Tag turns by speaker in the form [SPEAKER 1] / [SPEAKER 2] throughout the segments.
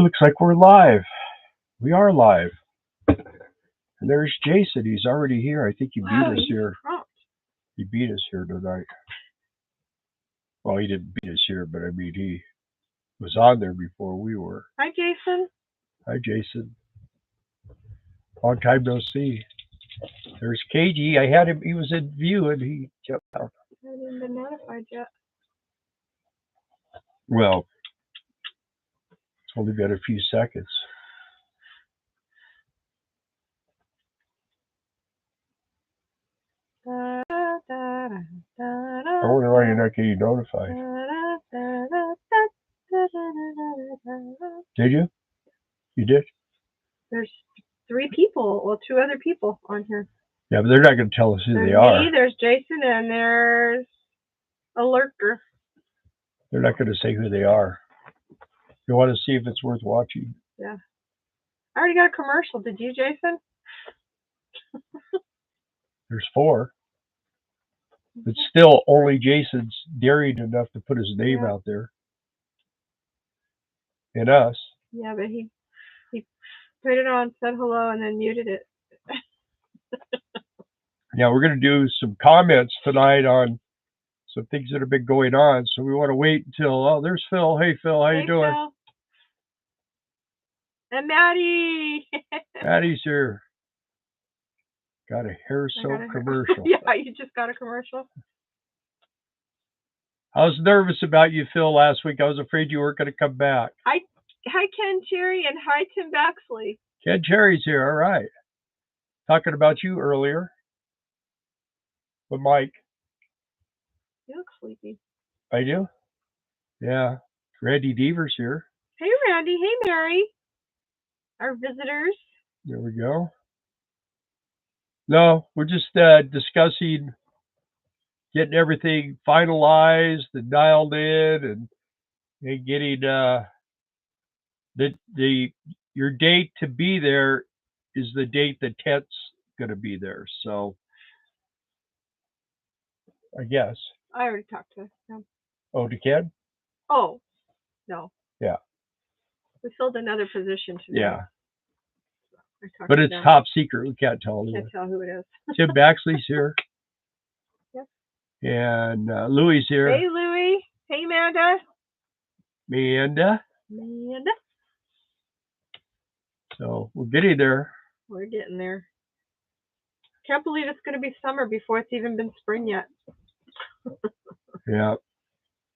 [SPEAKER 1] looks like we're live. We are live. And there's Jason. He's already here. I think he beat us here. He beat us here tonight. Well, he didn't beat us here, but I mean, he was on there before we were.
[SPEAKER 2] Hi, Jason.
[SPEAKER 1] Hi, Jason. Long time no see. There's KG. I had him. He was in view, and he jumped out.
[SPEAKER 2] I haven't been notified yet.
[SPEAKER 1] Well, it's only been a few seconds. I wonder why you're not getting notified. Did you? You did?
[SPEAKER 2] There's 3 people, well, 2 other people on here.
[SPEAKER 1] Yeah, but they're not going to tell us who they
[SPEAKER 2] are.
[SPEAKER 1] Me,
[SPEAKER 2] there's Jason, and there's a lurker.
[SPEAKER 1] They're not going to say who they are. You want to see if it's worth watching?
[SPEAKER 2] Yeah. I already got a commercial. Did you, Jason?
[SPEAKER 1] There's 4. But still, only Jason's daring enough to put his name out there. And us.
[SPEAKER 2] Yeah, but he put it on, said hello, and then muted it.
[SPEAKER 1] Yeah, we're going to do some comments tonight on some things that have been going on. So we want to wait until, oh, there's Phil. Hey, Phil, how you doing?
[SPEAKER 2] Phil. And Maddie.
[SPEAKER 1] Maddie's here. Got a hair soap commercial.
[SPEAKER 2] Yeah, you just got a commercial.
[SPEAKER 1] I was nervous about you, Phil, last week. I was afraid you weren't going to come back.
[SPEAKER 2] Hi, Ken Cherry, and hi, Tim Baxley.
[SPEAKER 1] Ken Cherry's here. All right. Talking about you earlier. With Mike.
[SPEAKER 2] You look sleepy.
[SPEAKER 1] I do? Yeah. Randy Deaver's here.
[SPEAKER 2] Hey, Randy. Hey, Mary. Our visitors.
[SPEAKER 1] There we go. No, we're just discussing getting everything finalized and dialed in and getting your date to be there is the date that Ted's going to be there. So I guess.
[SPEAKER 2] I already talked to him.
[SPEAKER 1] Oh, to Ken?
[SPEAKER 2] Oh, no.
[SPEAKER 1] Yeah.
[SPEAKER 2] We filled another position today.
[SPEAKER 1] Yeah. But it's top secret. We can't tell anyone.
[SPEAKER 2] Can't tell who it is.
[SPEAKER 1] Tim Baxley's here.
[SPEAKER 2] Yep.
[SPEAKER 1] And Louie's here.
[SPEAKER 2] Hey, Louie. Hey, Amanda.
[SPEAKER 1] Amanda. So we're getting there.
[SPEAKER 2] We're getting there. Can't believe it's going to be summer before it's even been spring yet.
[SPEAKER 1] Yeah.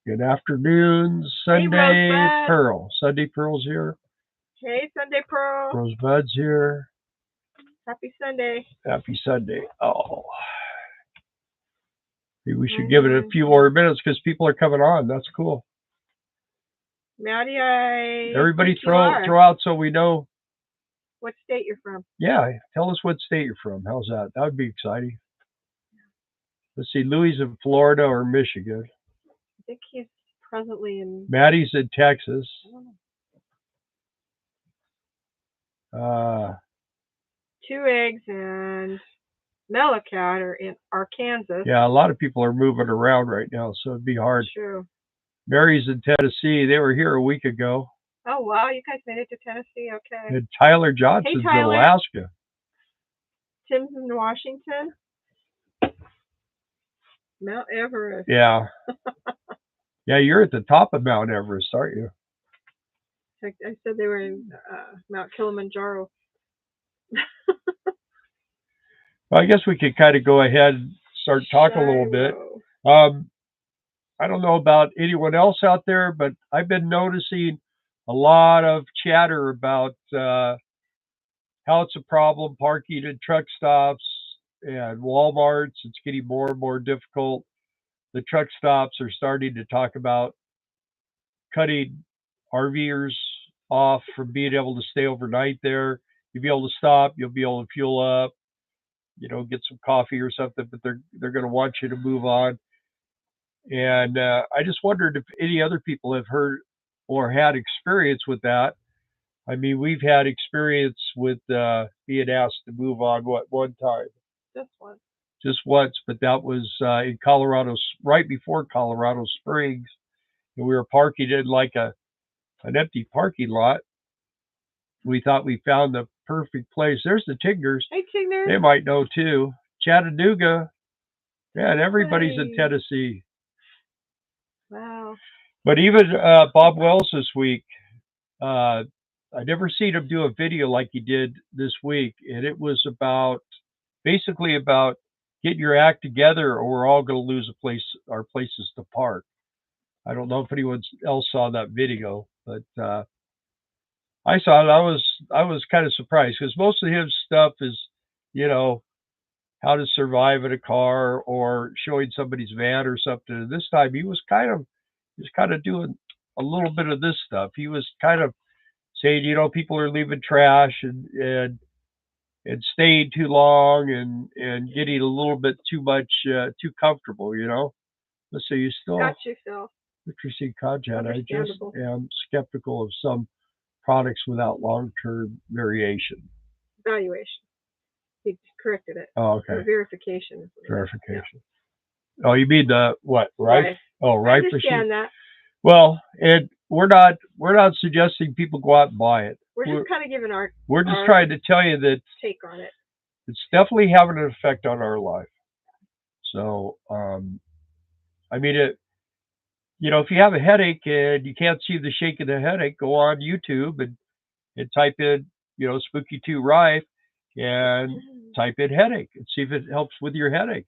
[SPEAKER 1] Good afternoon, Sunday Pearl. Sunday Pearl's here.
[SPEAKER 2] Hey, Sunday Pearl.
[SPEAKER 1] Rosebud's here.
[SPEAKER 2] Happy Sunday.
[SPEAKER 1] Happy Sunday. Oh. Maybe we should give it a few more minutes because people are coming on. That's cool.
[SPEAKER 2] Maddie,
[SPEAKER 1] everybody throw out so we know.
[SPEAKER 2] What state you're from?
[SPEAKER 1] Yeah, tell us what state you're from. How's that? That would be exciting. Let's see, Louie's in Florida or Michigan.
[SPEAKER 2] I think he's presently in...
[SPEAKER 1] Maddie's in Texas.
[SPEAKER 2] 2 eggs and Mellicat are in Arkansas.
[SPEAKER 1] Yeah, a lot of people are moving around right now, so it'd be hard.
[SPEAKER 2] True.
[SPEAKER 1] Mary's in Tennessee. They were here a week ago.
[SPEAKER 2] Oh, wow. You guys made it to Tennessee. Okay.
[SPEAKER 1] And Tyler Johnson's in Alaska.
[SPEAKER 2] Tim's in Washington. Mount Everest.
[SPEAKER 1] Yeah. Yeah, you're at the top of Mount Everest, aren't you?
[SPEAKER 2] I said they were in Mount Kilimanjaro.
[SPEAKER 1] Well, I guess we could kind of go ahead and start talking a little bit. I don't know about anyone else out there, but I've been noticing a lot of chatter about how it's a problem parking at truck stops and Walmarts. It's getting more and more difficult. The truck stops are starting to talk about cutting RVers off from being able to stay overnight there. You'll be able to stop. You'll be able to fuel up, get some coffee or something, but they're going to want you to move on. And I just wondered if any other people have heard or had experience with that. I mean, we've had experience with being asked to move on, one time?
[SPEAKER 2] Just once.
[SPEAKER 1] Just once, but that was in Colorado, right before Colorado Springs. And we were parking in like an empty parking lot. we thought we found the perfect place. There's the Tigners.
[SPEAKER 2] Hey, Tigner.
[SPEAKER 1] They might know too. Chattanooga. Man, everybody's in
[SPEAKER 2] Hey.
[SPEAKER 1] Tennessee.
[SPEAKER 2] Wow.
[SPEAKER 1] But even Bob Wells this week, I never seen him do a video like he did this week, and it was basically about getting your act together, or we're all going to lose our places to park. I don't know if anyone else saw that video, but I saw it. I was kind of surprised because most of his stuff is, you know, how to survive in a car or showing somebody's van or something. And this time he was kind of doing a little bit of this stuff. He was kind of saying, people are leaving trash and staying too long and getting a little bit too much too comfortable. Let's see, you still
[SPEAKER 2] Got you, Phil.
[SPEAKER 1] interesting content. I just
[SPEAKER 2] Understandable.
[SPEAKER 1] am skeptical of some products without long-term variation.
[SPEAKER 2] Valuation. He corrected it.
[SPEAKER 1] Oh, okay.
[SPEAKER 2] Or verification. Is what it is.
[SPEAKER 1] Verification. Oh, you mean the what? Ripe?
[SPEAKER 2] Right.
[SPEAKER 1] Oh,
[SPEAKER 2] I
[SPEAKER 1] ripe
[SPEAKER 2] understand that.
[SPEAKER 1] Well, and we're not suggesting people go out and buy it.
[SPEAKER 2] We're just kind of giving
[SPEAKER 1] We're just trying to tell you that
[SPEAKER 2] take on it.
[SPEAKER 1] it's definitely having an effect on our life. So, I mean, if you have a headache and you can't see the shake of the headache, go on YouTube and type in, Spooky 2 Rife and type in headache and see if it helps with your headape.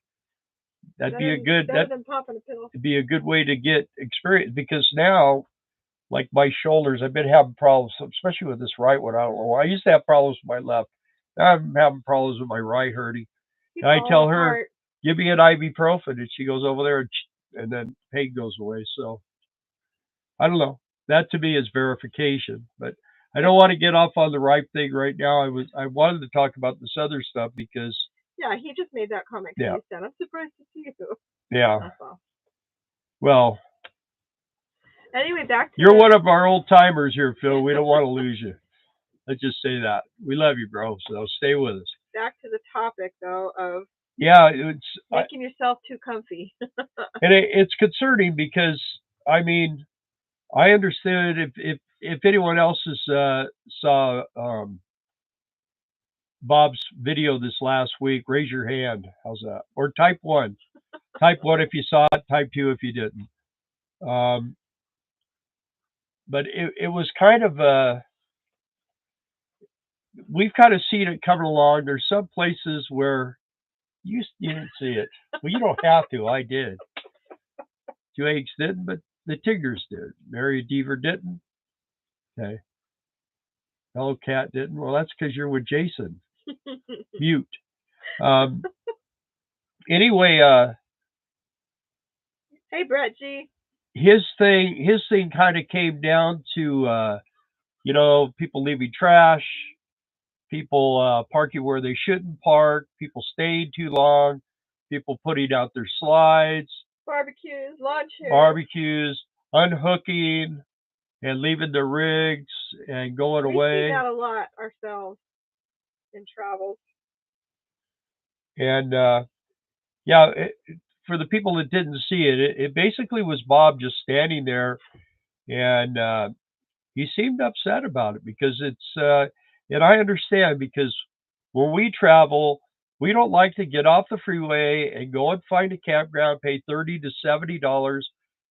[SPEAKER 1] That'd be a good way to get experience, because now, like my shoulders, I've been having problems, especially with this right one. I don't know why. I used to have problems with my left. Now I'm having problems with my right hurting. And I tell her, give me an ibuprofen, and she goes over there and then pain goes away. So I don't know. That to me is verification, but I don't want to get off on the right thing right now. I wanted to talk about this other stuff because
[SPEAKER 2] he just made that comment. Yeah. He said, I'm surprised to see you.
[SPEAKER 1] Yeah. Well.
[SPEAKER 2] Anyway, back to
[SPEAKER 1] you're one of our old timers here, Phil. We don't want to lose you. Let's just say that. We love you, bro. So stay with us.
[SPEAKER 2] Back to the topic, though, of
[SPEAKER 1] it's
[SPEAKER 2] making yourself too comfy.
[SPEAKER 1] And it's concerning because, I mean, I understood if anyone else saw Bob's video this last week, raise your hand. How's that? Or type 1. Type 1 if you saw it. Type 2 if you didn't. But it was kind of we've kind of seen it coming along. There's some places where you didn't see it. Well, you don't have to. I did. 2 Eggs didn't, but the Tigners did. Mary Deaver didn't. Okay. Hello Cat didn't. Well, that's because you're with Jason. Mute. Anyway,
[SPEAKER 2] hey Brett G.
[SPEAKER 1] His thing kind of came down to people leaving trash, people parking where they shouldn't park, people staying too long, people putting out their slides,
[SPEAKER 2] barbecues,
[SPEAKER 1] unhooking and leaving their rigs and going away.
[SPEAKER 2] We see that a lot ourselves in travels.
[SPEAKER 1] And for the people that didn't see it, it basically was Bob just standing there, and he seemed upset about it because and I understand, because when we travel, we don't like to get off the freeway and go and find a campground, pay $30 to $70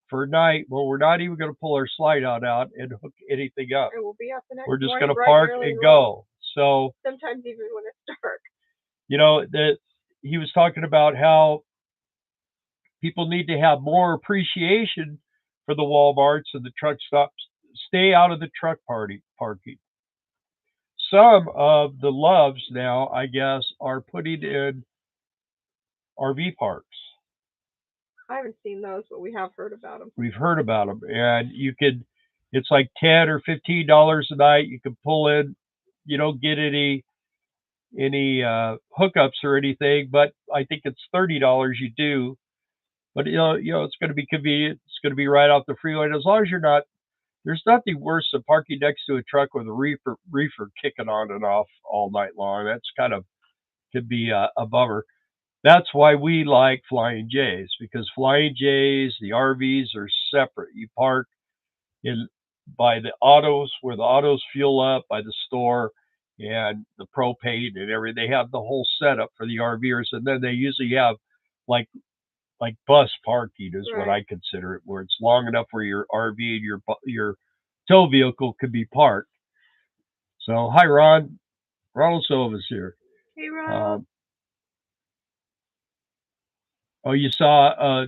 [SPEAKER 1] for a night when we're not even going to pull our slide out and hook anything up.
[SPEAKER 2] It will be up the next
[SPEAKER 1] We're just going to park and go. So
[SPEAKER 2] sometimes even when it's dark.
[SPEAKER 1] He was talking about how people need to have more appreciation for the Walmarts and the truck stops. Stay out of the truck parking. Some of the loves now, I guess, are putting in RV parks.
[SPEAKER 2] I haven't seen those, but we have heard about them.
[SPEAKER 1] We've heard about them, and it's like $10 or $15 a night. You can pull in. You don't get any hookups or anything, but I think it's $30 you do. But it's going to be convenient. It's going to be right off the freeway. And as long as you're not, there's nothing worse than parking next to a truck with a reefer kicking on and off all night long. That's could be a bummer. That's why we like Flying J's, because Flying J's, the RVs are separate. You park in by the autos, where the autos fuel up, by the store, and the propane and everything. They have the whole setup for the RVers, and then they usually have like bus parking is what
[SPEAKER 2] Right.
[SPEAKER 1] I consider it, where it's long enough where your RV and your tow vehicle could be parked. So hi Ron, Ronald Silva's here.
[SPEAKER 2] Hey, Ronald.
[SPEAKER 1] Oh, you saw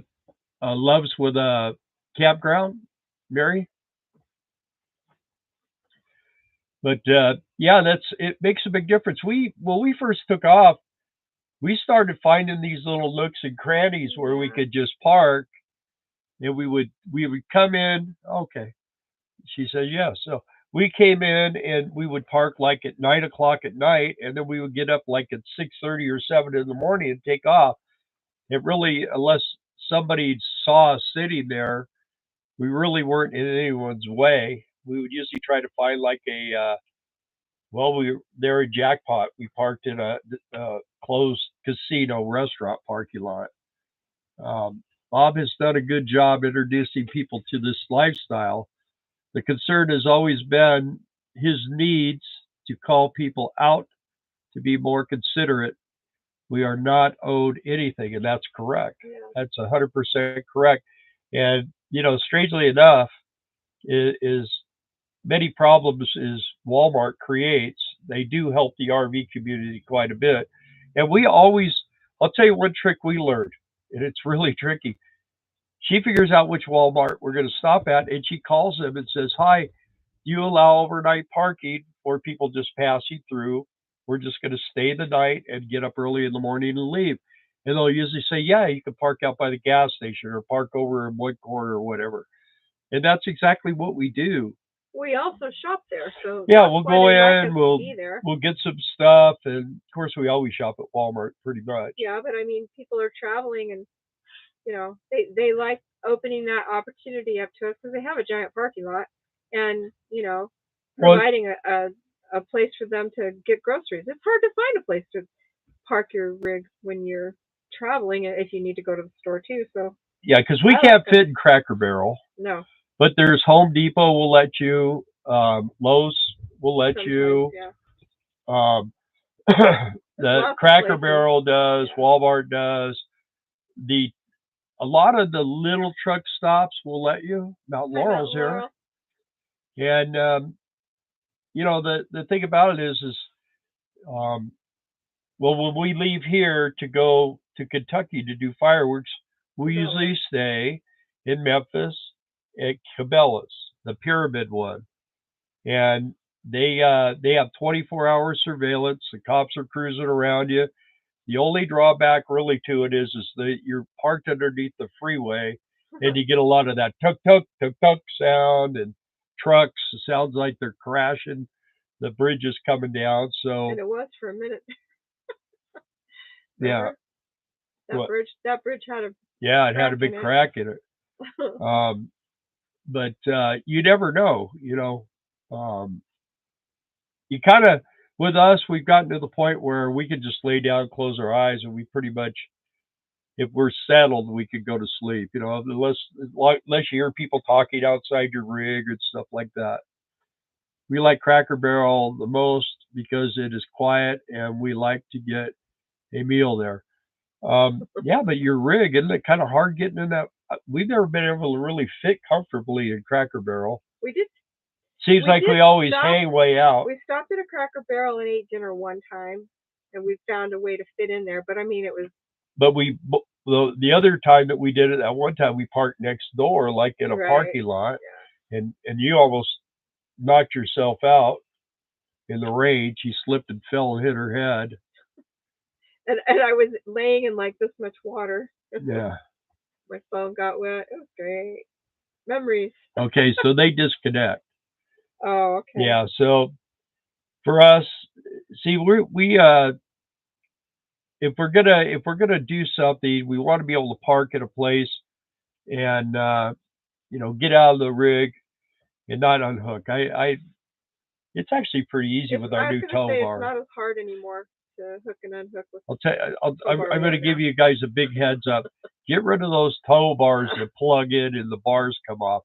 [SPEAKER 1] Loves with a campground, Mary? But yeah, it makes a big difference. When we first took off, we started finding these little nooks and crannies where we could just park, and we would come in. Okay, she said yes. So we came in and we would park like at 9 o'clock at night, and then we would get up like at 6:30 or 7 in the morning and take off. It really, unless somebody saw us sitting there, we really weren't in anyone's way. We would usually try to find like well, we were there at Jackpot. We parked in a closed casino restaurant parking lot. Bob has done a good job introducing people to this lifestyle. The concern has always been his needs to call people out to be more considerate. We are not owed anything, and that's correct.
[SPEAKER 2] Yeah.
[SPEAKER 1] That's 100% correct. And strangely enough, is many problems is Walmart creates. They do help the RV community quite a bit, and we always. I'll tell you one trick we learned, and it's really tricky. She figures out which Walmart we're going to stop at, and she calls them and says, "Hi, do you allow overnight parking or people just passing through? We're just going to stay the night and get up early in the morning and leave." And they'll usually say, "Yeah, you can park out by the gas station or park over in one corner or whatever." And that's exactly what we do.
[SPEAKER 2] We also shop there, so
[SPEAKER 1] Yeah,
[SPEAKER 2] that's
[SPEAKER 1] we'll
[SPEAKER 2] why
[SPEAKER 1] go
[SPEAKER 2] they like
[SPEAKER 1] in,
[SPEAKER 2] us to be there.
[SPEAKER 1] we'll get some stuff, and of course we always shop at Walmart pretty much.
[SPEAKER 2] Yeah, but I mean, people are traveling, and they like opening that opportunity up to us because they have a giant parking lot, and
[SPEAKER 1] Well,
[SPEAKER 2] providing a place for them to get groceries. It's hard to find a place to park your rig when you're traveling, if you need to go to the store too. So
[SPEAKER 1] yeah, because we
[SPEAKER 2] I like
[SPEAKER 1] can't
[SPEAKER 2] that.
[SPEAKER 1] fit in Cracker Barrel,
[SPEAKER 2] No,
[SPEAKER 1] but there's Home Depot will let you, Lowe's will let
[SPEAKER 2] sometimes,
[SPEAKER 1] you,
[SPEAKER 2] yeah.
[SPEAKER 1] um,
[SPEAKER 2] There's
[SPEAKER 1] the
[SPEAKER 2] lots of
[SPEAKER 1] Cracker
[SPEAKER 2] places.
[SPEAKER 1] Barrel does,
[SPEAKER 2] Yeah.
[SPEAKER 1] Walmart does, the a lot of the little truck stops will let you. Mount
[SPEAKER 2] Hi,
[SPEAKER 1] Laurel's
[SPEAKER 2] Mountain
[SPEAKER 1] here,
[SPEAKER 2] Laurel.
[SPEAKER 1] and the thing about it is um, well, when we leave here to go to Kentucky to do fireworks, we
[SPEAKER 2] Cabela's.
[SPEAKER 1] usually stay in Memphis at Cabela's, the Pyramid one, and they have 24-hour surveillance. The cops are cruising around you. The only drawback really to it is that you're parked underneath the freeway, and you get a lot of that tuk tuk tuk tuk sound and trucks. It sounds like they're crashing. The bridge is coming down, so
[SPEAKER 2] And it was for a minute.
[SPEAKER 1] yeah.
[SPEAKER 2] Remember
[SPEAKER 1] What?
[SPEAKER 2] that bridge had a
[SPEAKER 1] Yeah, it had a
[SPEAKER 2] crack
[SPEAKER 1] big
[SPEAKER 2] in it.
[SPEAKER 1] crack in it. Um, but you never know, Um, you kind of, with us, we've gotten to the point where we can just lay down, close our eyes, and we pretty much, if we're settled, we could go to sleep. Unless you hear people talking outside your rig and stuff like that. We like Cracker Barrel the most because it is quiet, and we like to get a meal there. Yeah, but your rig, isn't it kind of hard getting in that? We've never been able to really fit comfortably in Cracker Barrel.
[SPEAKER 2] We did
[SPEAKER 1] Seems
[SPEAKER 2] we
[SPEAKER 1] like
[SPEAKER 2] did
[SPEAKER 1] we always
[SPEAKER 2] stop.
[SPEAKER 1] hang way out.
[SPEAKER 2] We stopped at a Cracker Barrel and ate dinner one time, and we found a way to fit in there. But I mean, it was
[SPEAKER 1] But the other time that we did it, at one time we parked next door, like in a
[SPEAKER 2] right.
[SPEAKER 1] parking lot,
[SPEAKER 2] Yeah.
[SPEAKER 1] and you almost knocked yourself out in the rain. She slipped and fell and hit her head.
[SPEAKER 2] And I was laying in like this much water.
[SPEAKER 1] Yeah.
[SPEAKER 2] My phone got wet. It was great. Memories.
[SPEAKER 1] Okay, so they disconnect.
[SPEAKER 2] Oh, okay.
[SPEAKER 1] Yeah. So for us, see, we if we're gonna do something, we want to be able to park at a place and get out of the rig and not unhook. I It's actually pretty easy with our
[SPEAKER 2] I was
[SPEAKER 1] new
[SPEAKER 2] gonna
[SPEAKER 1] tow
[SPEAKER 2] say it's
[SPEAKER 1] bar.
[SPEAKER 2] not as hard anymore to hook and unhook with
[SPEAKER 1] I'll tell you,
[SPEAKER 2] tow bar
[SPEAKER 1] I'm going to
[SPEAKER 2] right
[SPEAKER 1] give
[SPEAKER 2] now.
[SPEAKER 1] you guys a big heads up. Get rid of those tow bars that plug in and the bars come off.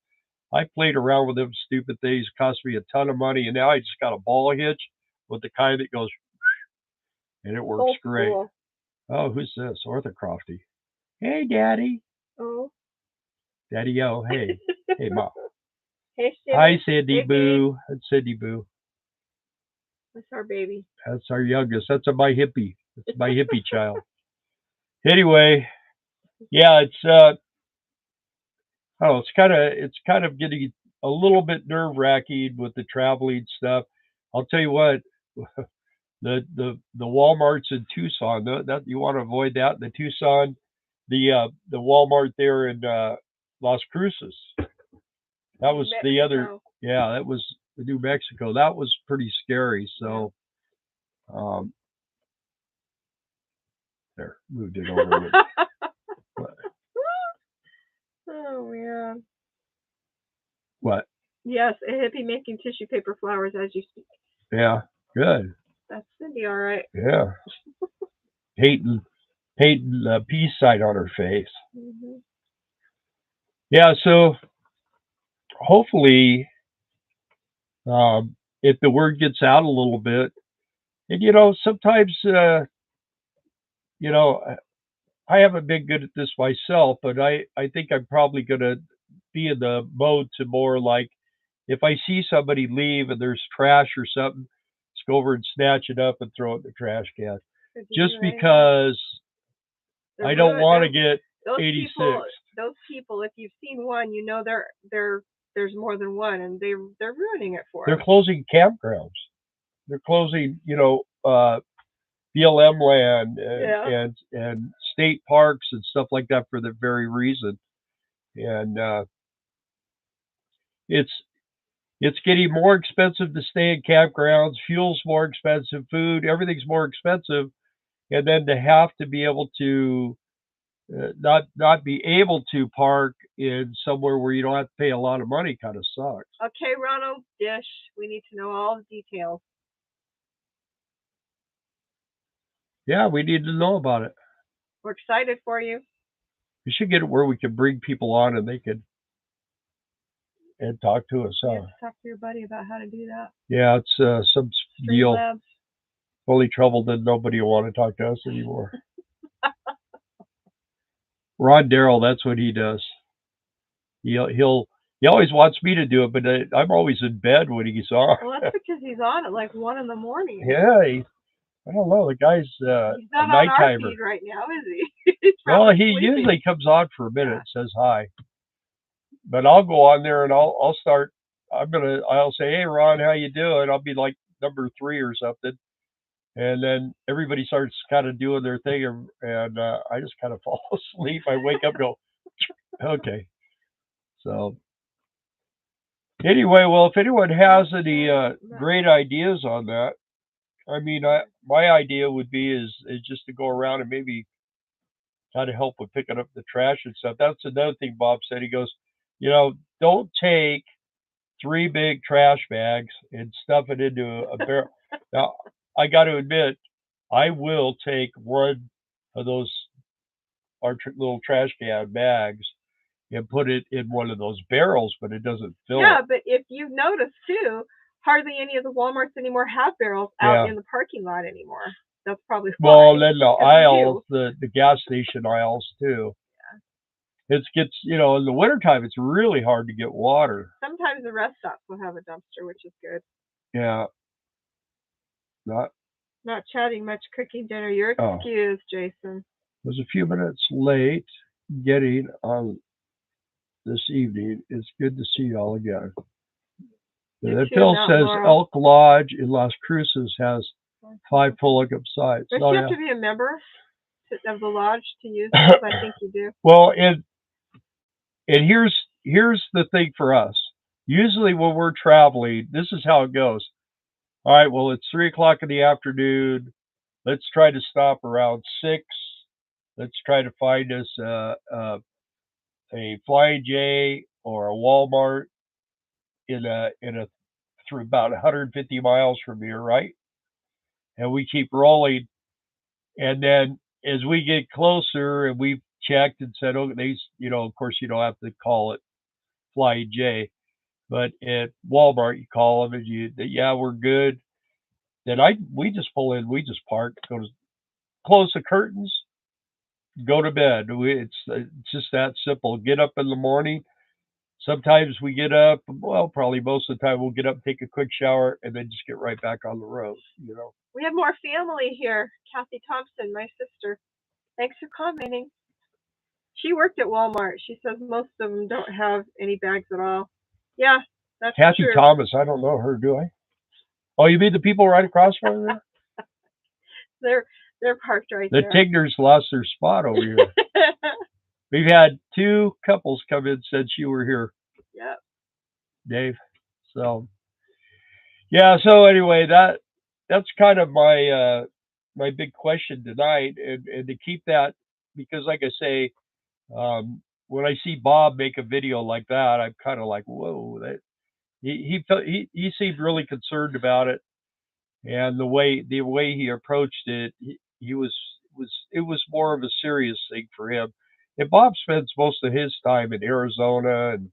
[SPEAKER 1] I played around with them stupid things, cost me a ton of money, and now I just got a ball hitch with the kind that goes, and it works
[SPEAKER 2] Old
[SPEAKER 1] great.
[SPEAKER 2] school.
[SPEAKER 1] Oh, who's this? Orthocrofty. Hey, Daddy.
[SPEAKER 2] Oh.
[SPEAKER 1] Daddy, oh, hey. Hey, Mom.
[SPEAKER 2] Hey, Cindy.
[SPEAKER 1] Hi, Cindy
[SPEAKER 2] Hey,
[SPEAKER 1] Boo. That's Cindy Boo.
[SPEAKER 2] That's our baby.
[SPEAKER 1] That's our youngest. That's my hippie. That's my hippie child. Anyway, yeah, it's I don't know, it's kind of getting a little bit nerve wracking with the traveling stuff. I'll tell you what, the Walmarts in Tucson, that you want to avoid that. The Tucson, the Walmart there in Las Cruces. That was the other. Yeah, that was New Mexico. That was pretty scary. So, there, moved it over.
[SPEAKER 2] Oh man.
[SPEAKER 1] What?
[SPEAKER 2] Yes, a hippie making tissue paper flowers as you speak.
[SPEAKER 1] Yeah, good.
[SPEAKER 2] That's Cindy, all right.
[SPEAKER 1] Yeah. Painting a peace sign on her face.
[SPEAKER 2] Mm-hmm.
[SPEAKER 1] Yeah, so hopefully, if the word gets out a little bit, and sometimes, I haven't been good at this myself, but I think I'm probably going to be in the mode to more like if I see somebody leave and there's trash or something, let's go over and snatch it up and throw it in the trash can. Just because I don't want to get 86.
[SPEAKER 2] Those people, if you've seen one, there's more than one, and they're ruining it for
[SPEAKER 1] They're
[SPEAKER 2] us.
[SPEAKER 1] closing campgrounds. They're closing, BLM land and state parks and stuff like that for the very reason. And it's getting more expensive to stay in campgrounds. Fuel's more expensive. Food, everything's more expensive. And then to have to be able to not be able to park in somewhere where you don't have to pay a lot of money kind of sucks.
[SPEAKER 2] Okay, Ronald, dish. We need to know all the details.
[SPEAKER 1] Yeah, we need to know about it.
[SPEAKER 2] We're excited for you.
[SPEAKER 1] We should get it where we can bring people on and they could and talk to us.
[SPEAKER 2] You have to talk to your buddy about how to do that.
[SPEAKER 1] Yeah, it's some deal.
[SPEAKER 2] Labs.
[SPEAKER 1] Only trouble that nobody will want to talk to us anymore. Ron Darrell, that's what he does. He always wants me to do it, but I'm always in bed when he's on.
[SPEAKER 2] Well, that's because he's on at like 1 in the morning.
[SPEAKER 1] Yeah, I don't know. The guy's
[SPEAKER 2] he's not
[SPEAKER 1] a night
[SPEAKER 2] on our
[SPEAKER 1] timer.
[SPEAKER 2] feed right now, is he?
[SPEAKER 1] Well, he usually comes on for a minute, says hi. But I'll go on there and I'll start. I'll say, hey Ron, how you doing? I'll be like number 3 or something, and then everybody starts kind of doing their thing, and I just kind of fall asleep. I wake up, and go, okay. So anyway, well, if anyone has any great ideas on that, I mean, my idea would be is just to go around and maybe try to help with picking up the trash and stuff. That's another thing Bob said. He goes, don't take 3 big trash bags and stuff it into a barrel. Now, I got to admit, I will take one of those our little trash can bags and put it in one of those barrels, but it doesn't fill it.
[SPEAKER 2] Yeah, but if you've noticed too, hardly any of the Walmarts anymore have barrels out in the parking lot anymore. That's probably why.
[SPEAKER 1] Well, then the aisles, the gas station aisles too. Yeah. It gets, in the wintertime, it's really hard to get water.
[SPEAKER 2] Sometimes the rest stops will have a dumpster, which is good.
[SPEAKER 1] Yeah.
[SPEAKER 2] Not chatting much, cooking dinner. You're excused, Jason.
[SPEAKER 1] I was a few minutes late getting on this evening. It's good to see you all again. Phil says Elk Lodge in Las Cruces has 5 full hookup sites.
[SPEAKER 2] Don't you have to be a member of the lodge to use this? I think you do.
[SPEAKER 1] Well, and here's the thing for us. Usually when we're traveling, this is how it goes. All right, well, it's 3:00 in the afternoon. Let's try to stop around 6. Let's try to find us a Flying J or a Walmart through about 150 miles from here, right? And we keep rolling. And then as we get closer and we've checked and said, of course you don't have to call it Flying J. But at Walmart, you call them and yeah, we're good. Then we just pull in, we just park, close the curtains, go to bed. It's just that simple. Get up in the morning. Sometimes we get up, well, probably most of the time we'll get up, take a quick shower, and then just get right back on the road, you know.
[SPEAKER 2] We have more family here. Kathy Thompson, my sister. Thanks for commenting. She worked at Walmart. She says most of them don't have any bags at all. Yeah, that's
[SPEAKER 1] Kathy
[SPEAKER 2] true.
[SPEAKER 1] Thomas, I don't know her, do I? Oh, you mean the people right across from there?
[SPEAKER 2] They're parked right
[SPEAKER 1] the
[SPEAKER 2] there.
[SPEAKER 1] The Tigners lost their spot over here. We've had 2 couples come in since you were here.
[SPEAKER 2] Yep.
[SPEAKER 1] Dave. So yeah, so anyway, that's kind of my big question tonight, and to keep that, because like I say, when I see Bob make a video like that, I'm kind of like, whoa, that he seemed really concerned about it, and the way he approached it, he was it was more of a serious thing for him. And Bob spends most of his time in Arizona and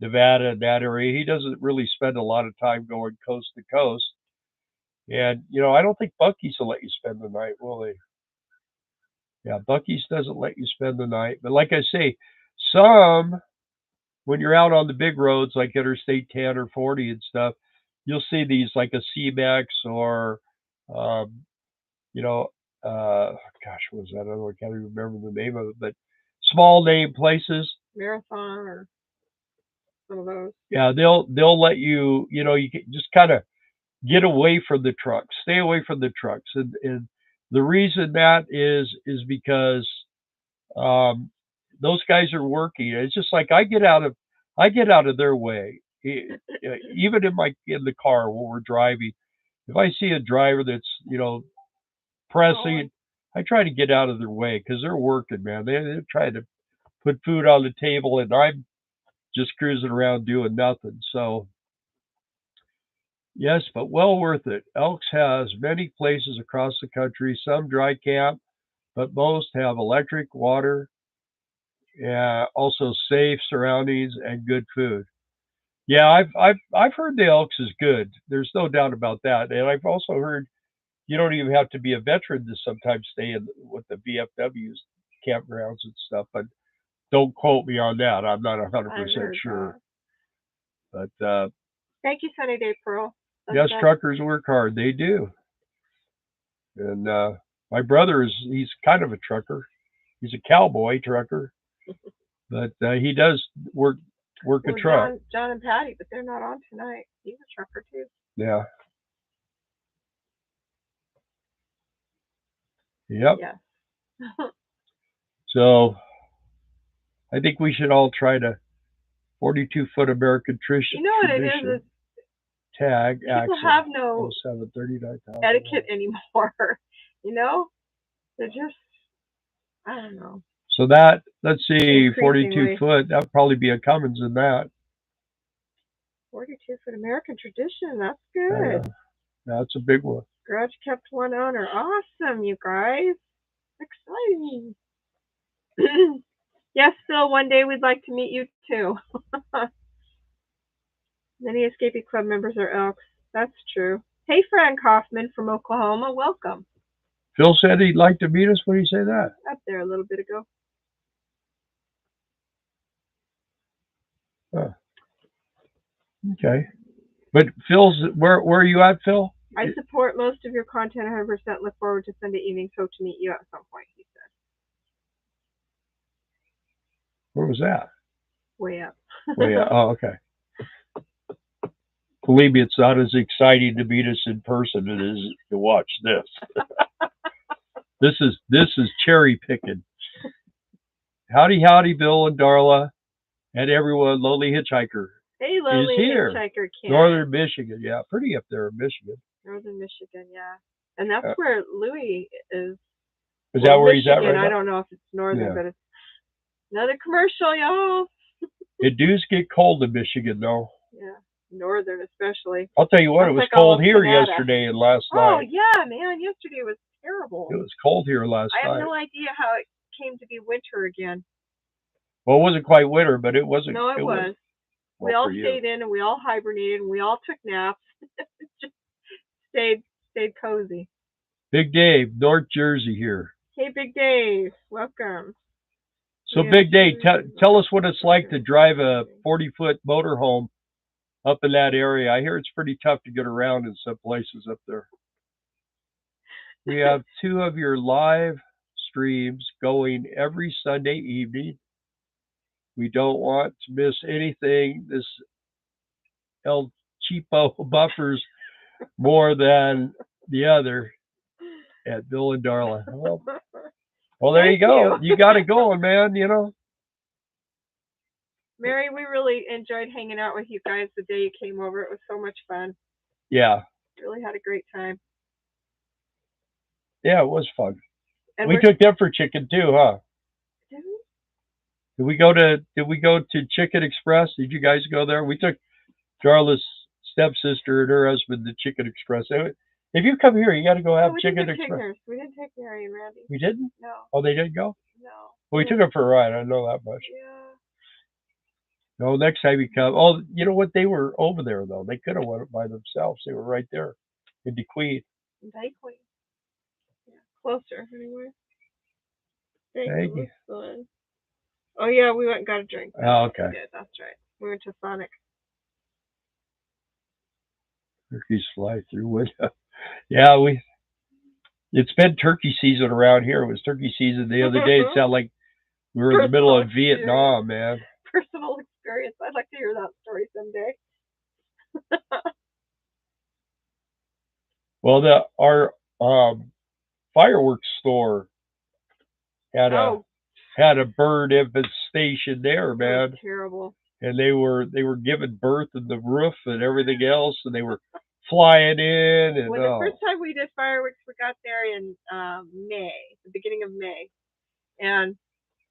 [SPEAKER 1] Nevada and that area. He doesn't really spend a lot of time going coast to coast. And I don't think Buc-ee's will let you spend the night, will they? Yeah, Buc-ee's doesn't let you spend the night. But like I say, some, when you're out on the big roads like Interstate 10 or 40 and stuff, you'll see these like a C-Max or, um, you know, gosh, what was that other one? I can't even remember the name of it, but small name places.
[SPEAKER 2] Marathon or some of those.
[SPEAKER 1] Yeah, they'll let you, you can just kind of get away from the trucks, stay away from the trucks, and the reason that is because those guys are working. It's just like I get out of their way, even in the car when we're driving. If I see a driver that's pressing, I try to get out of their way because they're working, man. They're trying to put food on the table, and I'm just cruising around doing nothing. So yes, but well worth it. Elks has many places across the country, some dry camp, but most have electric, water, also safe surroundings and good food. Yeah, I've heard the Elks is good. There's no doubt about that. And I've also heard you don't even have to be a veteran to sometimes stay in with the VFWs campgrounds and stuff. But don't quote me on that. I'm not 100% sure. But
[SPEAKER 2] thank you, Sunny Day Pearl.
[SPEAKER 1] Yes, truckers work hard. They do. And my brother he's kind of a trucker. He's a cowboy trucker, but he does work a truck.
[SPEAKER 2] John and Patty, but they're not on tonight. He's a trucker too.
[SPEAKER 1] Yeah. Yep.
[SPEAKER 2] Yeah.
[SPEAKER 1] So I think we should all try to 42-foot American tradition.
[SPEAKER 2] You know what it is?
[SPEAKER 1] Tag
[SPEAKER 2] people
[SPEAKER 1] accent,
[SPEAKER 2] have no
[SPEAKER 1] 0739
[SPEAKER 2] etiquette anymore. They're just, I don't know.
[SPEAKER 1] So let's see, 42-foot. That would probably be a Cummins in that.
[SPEAKER 2] 42-foot American tradition. That's good.
[SPEAKER 1] That's a big one.
[SPEAKER 2] Garage kept one owner. Awesome, you guys. Exciting. Yes, Phil, one day we'd like to meet you too. Many Escapee Club members are Elks. That's true. Hey, Fran Kaufman from Oklahoma. Welcome.
[SPEAKER 1] Phil said he'd like to meet us. What did he say that?
[SPEAKER 2] Up there a little bit ago.
[SPEAKER 1] Huh. Okay. But Phil's, where are you at, Phil?
[SPEAKER 2] I support most of your content 100%. Look forward to Sunday evenings. Hope to meet you at some point, he said.
[SPEAKER 1] Where was that?
[SPEAKER 2] Way up.
[SPEAKER 1] Way up. Oh, okay. Believe me, it's not as exciting to meet us in person as it is to watch this. This is cherry picking. Howdy, Bill and Darla, and everyone. Lonely Hitchhiker.
[SPEAKER 2] Hey, Lonely Hitchhiker, Ken.
[SPEAKER 1] Northern Michigan, yeah, pretty up there in Michigan.
[SPEAKER 2] Northern Michigan, yeah, and that's where Louis is.
[SPEAKER 1] Is that where he's at right now?
[SPEAKER 2] I don't know if it's northern, but it's another commercial, y'all.
[SPEAKER 1] It does get cold in Michigan, though.
[SPEAKER 2] Yeah. Northern especially.
[SPEAKER 1] I'll tell you what, it was cold here yesterday and last night.
[SPEAKER 2] Oh yeah, man, yesterday was terrible.
[SPEAKER 1] It was cold here last night.
[SPEAKER 2] I have no idea how it came to be winter again.
[SPEAKER 1] Well, it wasn't quite winter, but it wasn't.
[SPEAKER 2] No, it was. we all stayed in and we all hibernated and we all took naps. Just stayed cozy.
[SPEAKER 1] Big Dave, North Jersey here.
[SPEAKER 2] Hey, Big Dave, welcome.
[SPEAKER 1] So, Big Dave, tell us what it's like to drive a 40-foot motorhome up in that area. I hear it's pretty tough to get around in some places up there. We have 2 of your live streams going every Sunday evening. We don't want to miss anything. This El Cheapo buffers more than the other at Bill and Darla. Well, there you go. You got it going, man, you know.
[SPEAKER 2] Mary, we really enjoyed hanging out with you guys the day you came over. It was so much fun.
[SPEAKER 1] Yeah.
[SPEAKER 2] Really had a great time.
[SPEAKER 1] Yeah, it was fun.
[SPEAKER 2] And
[SPEAKER 1] we took them for chicken too, huh?
[SPEAKER 2] Did we?
[SPEAKER 1] Did we go to Chicken Express? Did you guys go there? We took Darla's stepsister and her husband to Chicken Express. If you come here, you got to go have Chicken Express.
[SPEAKER 2] We didn't take Mary and Randy.
[SPEAKER 1] We didn't?
[SPEAKER 2] No.
[SPEAKER 1] Oh, they didn't go?
[SPEAKER 2] No.
[SPEAKER 1] Well, we took them for a ride. I know that much.
[SPEAKER 2] Yeah.
[SPEAKER 1] No, next time you come. Oh, you know what? They were over there, though. They could have went by themselves. They were right there in DeQueen.
[SPEAKER 2] Yeah, closer, anyway.
[SPEAKER 1] Thank you.
[SPEAKER 2] Oh, yeah, we went and got a drink.
[SPEAKER 1] Oh, okay.
[SPEAKER 2] Yeah, that's right. We went to Sonic.
[SPEAKER 1] Turkeys fly through window. Yeah, it's been turkey season around here. It was turkey season the other day. It sounded like we were in the middle of Vietnam, man.
[SPEAKER 2] Personal experience. I'd like to hear that story someday.
[SPEAKER 1] Well, our fireworks store had a bird infestation there, man.
[SPEAKER 2] Terrible.
[SPEAKER 1] And they were giving birth in the roof and everything else, and they were flying in. And
[SPEAKER 2] when the first time we did fireworks, we got there in May, the beginning of May, and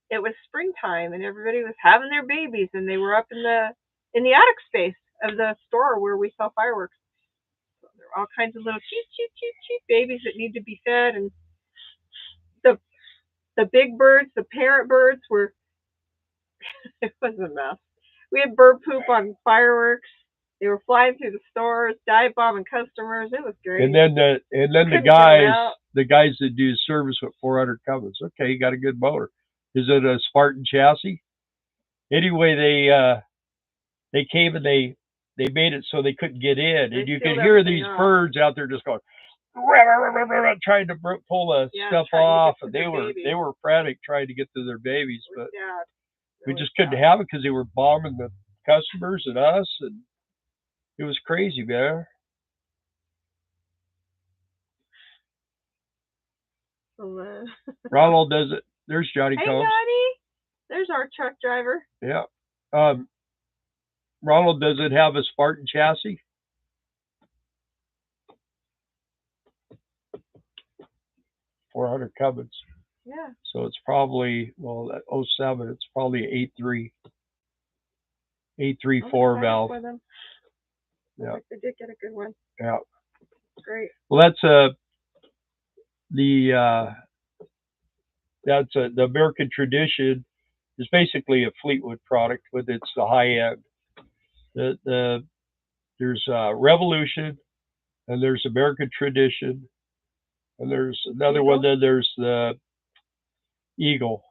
[SPEAKER 2] it was springtime, and everybody was having their babies, and they were up in the attic space of the store where we sell fireworks. So there were all kinds of little cheep babies that need to be fed, and the big birds, the parent birds were. It was a mess. We had bird poop on fireworks. They were flying through the stores, dive bombing customers. It was great. And then
[SPEAKER 1] the guys that do service with 400 Cummins. Okay, you got a good motor. Is it a Spartan chassis? Anyway, they came and they made it so they couldn't get in, and you could hear these birds out there just going, trying to pull the stuff off, and they were frantic trying to get to their babies, but we just couldn't have it because they were bombing the customers and us, and it was crazy, man. Ronald does it. There's Johnny Combs.
[SPEAKER 2] Hey, Johnny. There's our truck driver.
[SPEAKER 1] Yeah. Ronald, does it have a Spartan chassis? .400 Cummins.
[SPEAKER 2] Yeah.
[SPEAKER 1] So it's probably, well, that 07, it's probably 8.3 valve. Yeah.
[SPEAKER 2] They did get a good one.
[SPEAKER 1] Yeah.
[SPEAKER 2] Great.
[SPEAKER 1] Well, that's the American Tradition is basically a Fleetwood product, but it's the high end. There's Revolution, and there's American Tradition, and there's another one. Then there's the Eagle,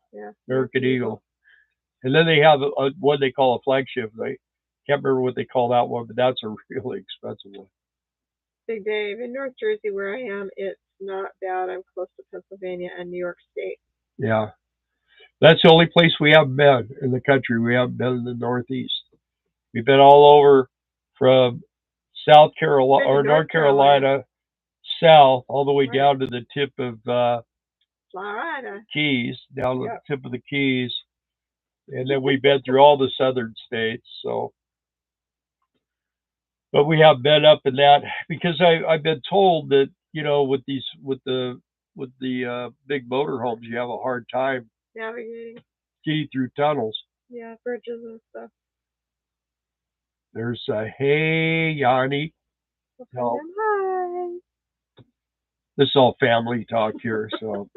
[SPEAKER 1] American Eagle, and then they have what they call a flagship. I can't remember what they call that one, but that's a really expensive one.
[SPEAKER 2] Big Dave, in North Jersey where I am, it's not bad. I'm close to Pennsylvania and New York State.
[SPEAKER 1] Yeah, that's the only place we haven't been in the country. We haven't been in the Northeast. We've been all over from South Carolina or North Carolina south, all the way down to the tip of
[SPEAKER 2] Florida.
[SPEAKER 1] Keys, down the tip of the Keys, and then we've been through all the southern states. So, but we have been up in that because I've been told that, you know, with the big motorhomes, you have a hard time
[SPEAKER 2] navigating,
[SPEAKER 1] getting through tunnels.
[SPEAKER 2] Yeah, bridges and stuff.
[SPEAKER 1] There's hey, Yanni.
[SPEAKER 2] No. Hi.
[SPEAKER 1] This is all family talk here, so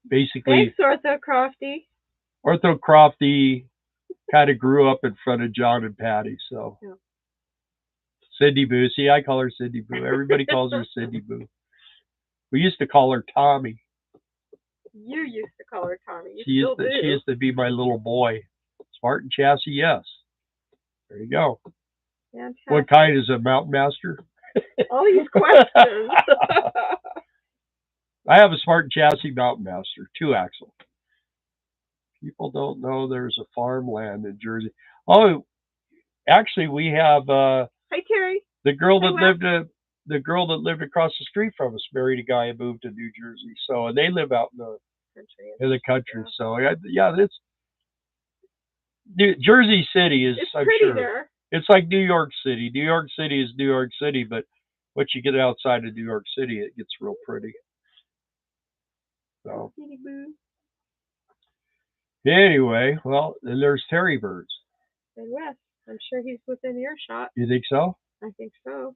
[SPEAKER 1] basically.
[SPEAKER 2] Thanks, Ortho Crofty.
[SPEAKER 1] Ortho Crofty kind of grew up in front of John and Patty. So
[SPEAKER 2] Yeah.
[SPEAKER 1] Cindy Boo. See, I call her Cindy Boo. Everybody calls her Cindy Boo. We used to call her Tommy.
[SPEAKER 2] You used to call her Tommy. You
[SPEAKER 1] She
[SPEAKER 2] still do.
[SPEAKER 1] She used to be my little boy. Spartan chassis, yes. There you go.
[SPEAKER 2] Fantastic.
[SPEAKER 1] What kind is a Mountain Master?
[SPEAKER 2] All these questions.
[SPEAKER 1] I have a Spartan chassis Mountain Master, 2-axle. People don't know there's a farmland in Jersey. Oh, actually, we have
[SPEAKER 2] Hi, Terry.
[SPEAKER 1] the girl that lived across the street from us married a guy and moved to New Jersey. So, and they live out in the country.
[SPEAKER 2] Yeah.
[SPEAKER 1] So, yeah, it's Jersey City is.
[SPEAKER 2] It's
[SPEAKER 1] I'm
[SPEAKER 2] pretty
[SPEAKER 1] sure
[SPEAKER 2] there.
[SPEAKER 1] it's like New York City. New York City is New York City, but once you get outside of New York City, it gets real pretty. So. Anyway, well, and there's Terry Birds.
[SPEAKER 2] And Wes, I'm sure he's within earshot.
[SPEAKER 1] You think so?
[SPEAKER 2] I think so.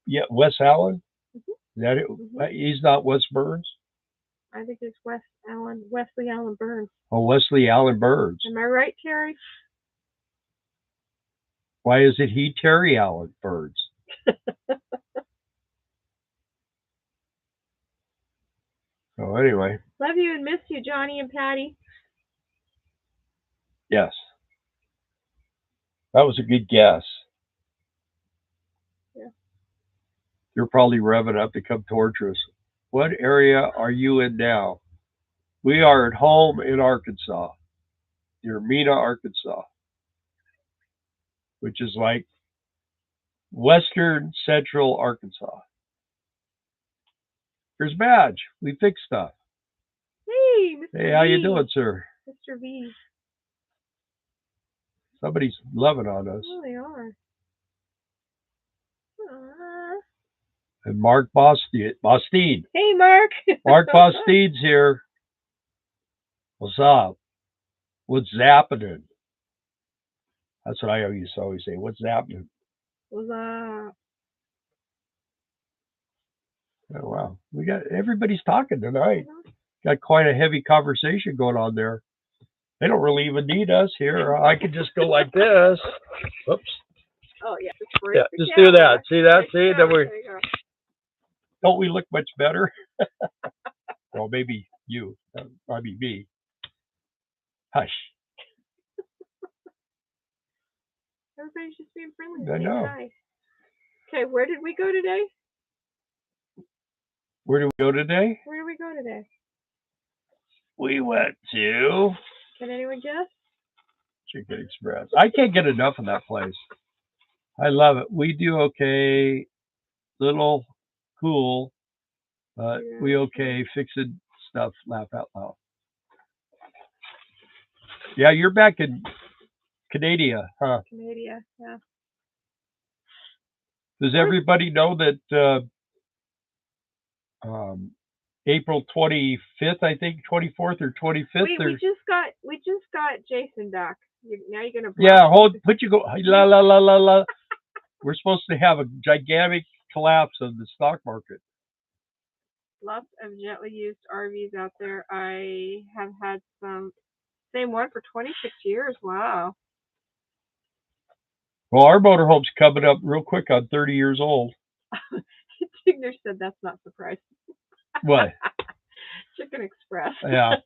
[SPEAKER 1] Yeah, Wes Allen.
[SPEAKER 2] Mm-hmm.
[SPEAKER 1] Is that it? Mm-hmm. He's not Wes Burns.
[SPEAKER 2] I think it's Wesley Allen Burns.
[SPEAKER 1] Oh, Wesley Allen Burns.
[SPEAKER 2] Am I right, Terry?
[SPEAKER 1] Why is it he Terry Allen Burns? So anyway.
[SPEAKER 2] Love you and miss you, Johnny and Patty.
[SPEAKER 1] Yes. That was a good guess.
[SPEAKER 2] Yeah.
[SPEAKER 1] You're probably revving up to come towards us. What area are you in now? We are at home in Arkansas, near Mena, Arkansas, which is like western central Arkansas. Here's Madge. We fix stuff.
[SPEAKER 2] Hey, Mr.
[SPEAKER 1] Hey, how you doing, sir?
[SPEAKER 2] Mr. V.
[SPEAKER 1] Somebody's loving on us.
[SPEAKER 2] Oh, they are.
[SPEAKER 1] And Mark Bostine.
[SPEAKER 2] Hey, Mark.
[SPEAKER 1] Mark Bostine's here. What's up? What's happening? That's what I used to always say. What's happening?
[SPEAKER 2] What's up?
[SPEAKER 1] Oh, wow. Everybody's talking tonight. Got quite a heavy conversation going on there. They don't really even need us here. I could just go like this. Oops.
[SPEAKER 2] Oh, yeah.
[SPEAKER 1] Just do that. See that? See? Then don't we look much better? Well, maybe you. I mean me. Hush.
[SPEAKER 2] Everybody's just being friendly.
[SPEAKER 1] I know.
[SPEAKER 2] Hi. Okay, where did we go today?
[SPEAKER 1] Where did we go today?
[SPEAKER 2] Where did we go today?
[SPEAKER 1] We went to...
[SPEAKER 2] Can anyone guess?
[SPEAKER 1] Chicken Express. I can't get enough of that place. I love it. We do okay. Little cool. But we okay. Fixing stuff. Laugh out loud. Yeah, you're back in Canada, huh?
[SPEAKER 2] Canada, yeah.
[SPEAKER 1] Does everybody know that April 25th, I think, 24th or 25th?
[SPEAKER 2] We just got Jason back. Now you're gonna.
[SPEAKER 1] Yeah, la la la la la. We're supposed to have a gigantic collapse of the stock market.
[SPEAKER 2] Lots of gently used RVs out there. I have had same one for 26 years. Wow.
[SPEAKER 1] Well, our motorhome's coming up real quick on 30 years old.
[SPEAKER 2] Tigner said that's not surprising.
[SPEAKER 1] What?
[SPEAKER 2] Chicken Express.
[SPEAKER 1] Yeah.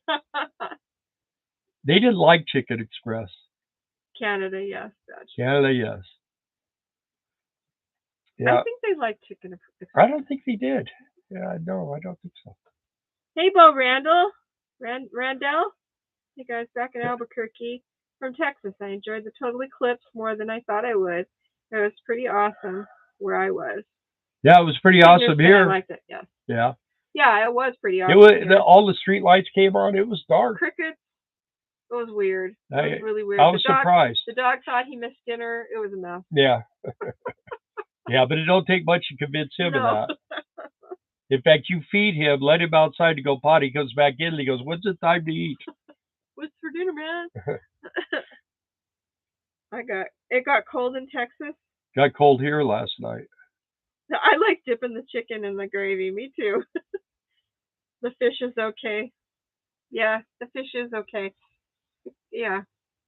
[SPEAKER 1] They didn't like Chicken Express.
[SPEAKER 2] Canada, yes.
[SPEAKER 1] Canada, yes. Yeah.
[SPEAKER 2] I think they like Chicken Express.
[SPEAKER 1] I don't think they did. Yeah, no, I don't think so.
[SPEAKER 2] Hey, Bo Randall. Randell. Hey, guys, back in Albuquerque from Texas. I enjoyed the total eclipse more than I thought I would. It was pretty awesome where I was.
[SPEAKER 1] Yeah, it was pretty awesome here.
[SPEAKER 2] I liked it, yes.
[SPEAKER 1] Yeah.
[SPEAKER 2] Yeah, it was pretty awesome.
[SPEAKER 1] All the street lights came on. It was dark.
[SPEAKER 2] Crickets. It was weird. It was really weird.
[SPEAKER 1] I was surprised.
[SPEAKER 2] The dog thought he missed dinner. It was a mess.
[SPEAKER 1] Yeah. Yeah, but it don't take much to convince him of that. In fact, you feed him, let him outside to go potty. He comes back in and he goes, "When's it time to eat?"
[SPEAKER 2] What's for dinner, man? It got cold in Texas.
[SPEAKER 1] Got cold here last night.
[SPEAKER 2] I like dipping the chicken in the gravy. Me too. The fish is okay. Yeah, the fish is okay. Yeah.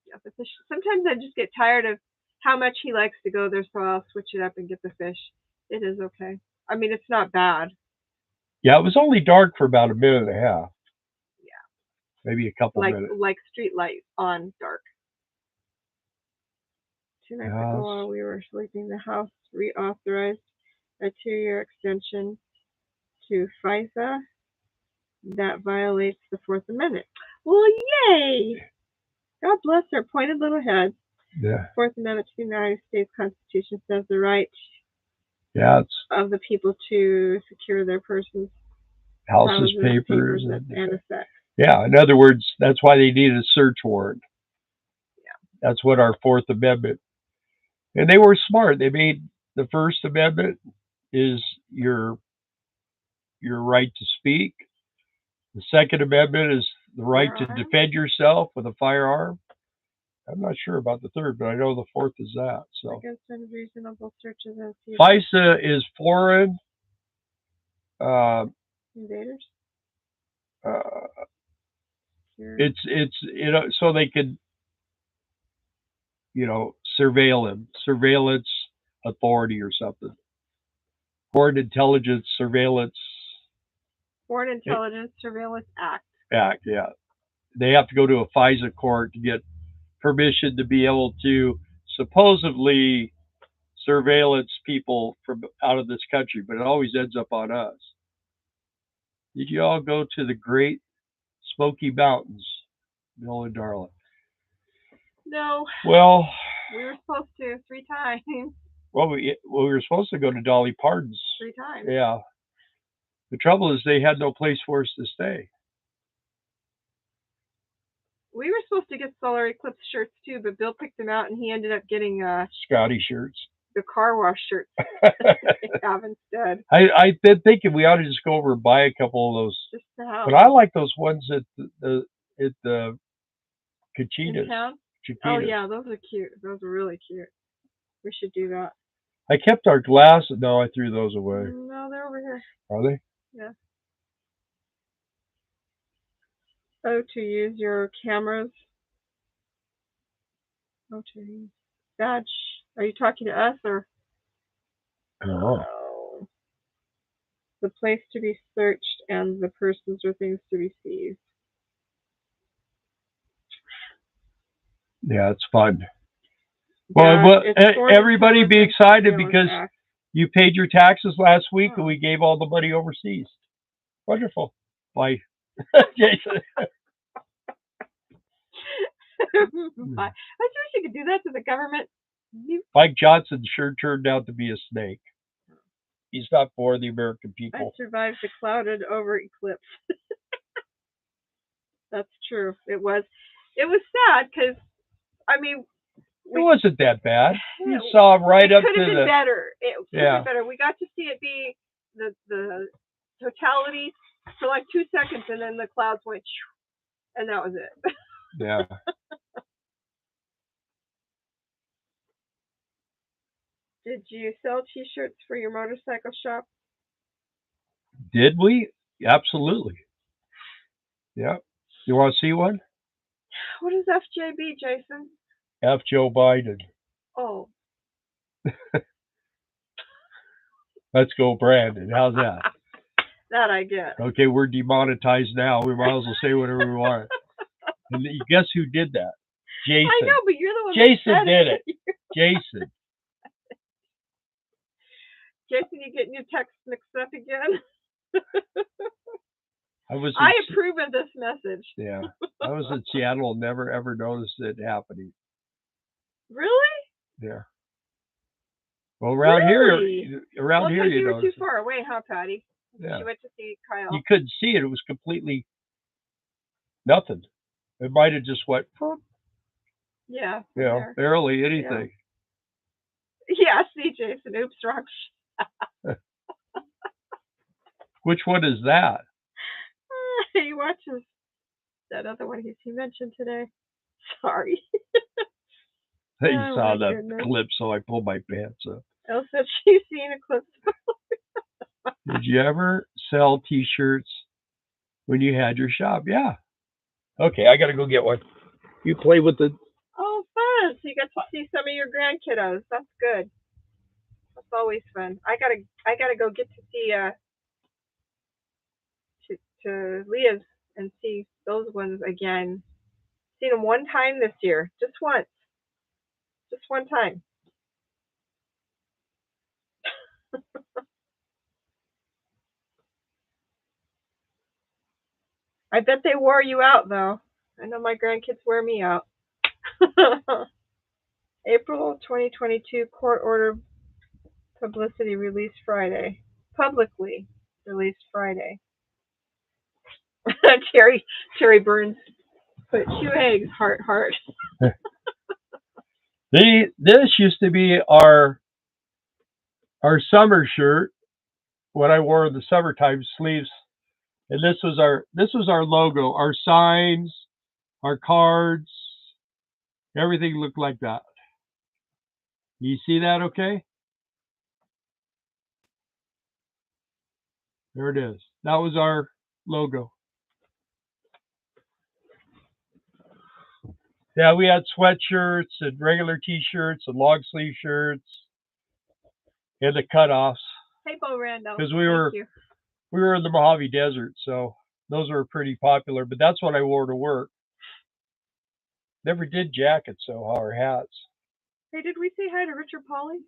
[SPEAKER 2] Yeah, the fish. Sometimes I just get tired of how much he likes to go there, so I'll switch it up and get the fish. It is okay. I mean, it's not bad.
[SPEAKER 1] Yeah, it was only dark for about a minute and a half.
[SPEAKER 2] Yeah,
[SPEAKER 1] Maybe a couple minutes.
[SPEAKER 2] like street light on dark. 2 nights ago, while we were sleeping, the House reauthorized a 2-year extension to FISA that violates the Fourth Amendment. Well, yay! God bless their pointed little heads.
[SPEAKER 1] Yeah.
[SPEAKER 2] Fourth Amendment to the United States Constitution says the right of the people to secure their persons,
[SPEAKER 1] houses, papers
[SPEAKER 2] and effects.
[SPEAKER 1] Yeah, in other words, that's why they needed a search warrant.
[SPEAKER 2] Yeah.
[SPEAKER 1] That's what our Fourth Amendment. And they were smart. They made the First Amendment is your right to speak. The Second Amendment is the right to defend yourself with a firearm. I'm not sure about the third, but I know the fourth is that. So
[SPEAKER 2] against unreasonable searches and seizures.
[SPEAKER 1] FISA is foreign
[SPEAKER 2] invaders.
[SPEAKER 1] It's so they could surveil him, surveillance authority or something. Foreign Intelligence Surveillance.
[SPEAKER 2] Foreign Intelligence Surveillance Act.
[SPEAKER 1] Yeah. They have to go to a FISA court to get permission to be able to supposedly surveillance people from out of this country, but it always ends up on us. Did you all go to the Great Smoky Mountains, Bill and Darla?
[SPEAKER 2] No.
[SPEAKER 1] Well,
[SPEAKER 2] we were supposed to 3 times.
[SPEAKER 1] Well, we were supposed to go to Dolly Parton's
[SPEAKER 2] 3 times.
[SPEAKER 1] Yeah. The trouble is they had no place for us to stay.
[SPEAKER 2] We were supposed to get solar eclipse shirts too, but Bill picked them out and he ended up getting
[SPEAKER 1] Scotty shirts.
[SPEAKER 2] The car wash shirts they have instead.
[SPEAKER 1] I've been thinking we ought to just go over and buy a couple of those.
[SPEAKER 2] Just to have.
[SPEAKER 1] But I like those ones at the Cachinas.
[SPEAKER 2] Oh yeah, those are cute. Those are really cute. We should do that.
[SPEAKER 1] I kept our glasses. No, I threw those away.
[SPEAKER 2] No, they're over here.
[SPEAKER 1] Are they?
[SPEAKER 2] Yeah. Oh, to use your cameras. Oh, to use badge. Are you talking to us or?
[SPEAKER 1] Oh.
[SPEAKER 2] The place to be searched and the persons or things to be seized.
[SPEAKER 1] Yeah, it's fun. Well, everybody be excited because you paid your taxes last week and we gave all the money overseas. Wonderful. Bye. Jason.
[SPEAKER 2] I wish you could do that to the government.
[SPEAKER 1] Mike Johnson sure turned out to be a snake. He's not for the American people.
[SPEAKER 2] I survived the clouded over eclipse. That's true. It was sad because, I mean,
[SPEAKER 1] it wasn't that bad. You saw right up to the. It
[SPEAKER 2] could have been better. It could have been better. We got to see it be the totality for like 2 seconds, and then the clouds went, and that was it.
[SPEAKER 1] Yeah.
[SPEAKER 2] Did you sell T-shirts for your motorcycle shop?
[SPEAKER 1] Did we? Absolutely. Yeah. You want to see one?
[SPEAKER 2] What is FJB, Jason?
[SPEAKER 1] F Joe Biden.
[SPEAKER 2] Oh.
[SPEAKER 1] Let's go, Brandon. How's that?
[SPEAKER 2] That I get.
[SPEAKER 1] Okay, we're demonetized now. We might as well say whatever we want. And guess who did that? Jason.
[SPEAKER 2] I know, but you're the one.
[SPEAKER 1] Jason did it. Jason.
[SPEAKER 2] Jason, you getting your texts mixed up again?
[SPEAKER 1] I
[SPEAKER 2] approve of this message.
[SPEAKER 1] Yeah. I was in Seattle, never ever noticed it happening.
[SPEAKER 2] Really?
[SPEAKER 1] Yeah. Well, around here you
[SPEAKER 2] were too far away, huh, Patty?
[SPEAKER 1] Yeah.
[SPEAKER 2] She went to see Kyle.
[SPEAKER 1] You couldn't see it. It was completely nothing. It might have just went.
[SPEAKER 2] Yeah.
[SPEAKER 1] Barely anything.
[SPEAKER 2] Yeah, see, Jason. Oops, wrong.
[SPEAKER 1] Which one is that?
[SPEAKER 2] He watches that other one he mentioned today. Sorry.
[SPEAKER 1] You saw the clip, so I pulled my pants up.
[SPEAKER 2] Elle said she's seen a clip.
[SPEAKER 1] Did you ever sell T-shirts when you had your shop? Yeah. Okay, I got to go get one. You play with the
[SPEAKER 2] Oh, fun! So you got to see some of your grandkiddos. That's good. That's always fun. I gotta go get to see to Leah's and see those ones again. Seen them one time this year, just once, just one time. I bet they wore you out though. I know my grandkids wear me out. April 2022 court order publicity released Friday. Publicly released Friday. Terry Burns put 2 eggs, heart, heart.
[SPEAKER 1] This used to be our summer shirt when I wore the summertime sleeves, and this was our logo, our signs, our cards, everything looked like that. You see that? Okay, there it is. That was our logo. Yeah, we had sweatshirts and regular T-shirts and long sleeve shirts and the cutoffs.
[SPEAKER 2] Hey, Bo Randall.
[SPEAKER 1] Because we were in the Mojave Desert, so those were pretty popular. But that's what I wore to work. Never did jackets though, or hats.
[SPEAKER 2] Hey, did we say hi to Richard Pauly?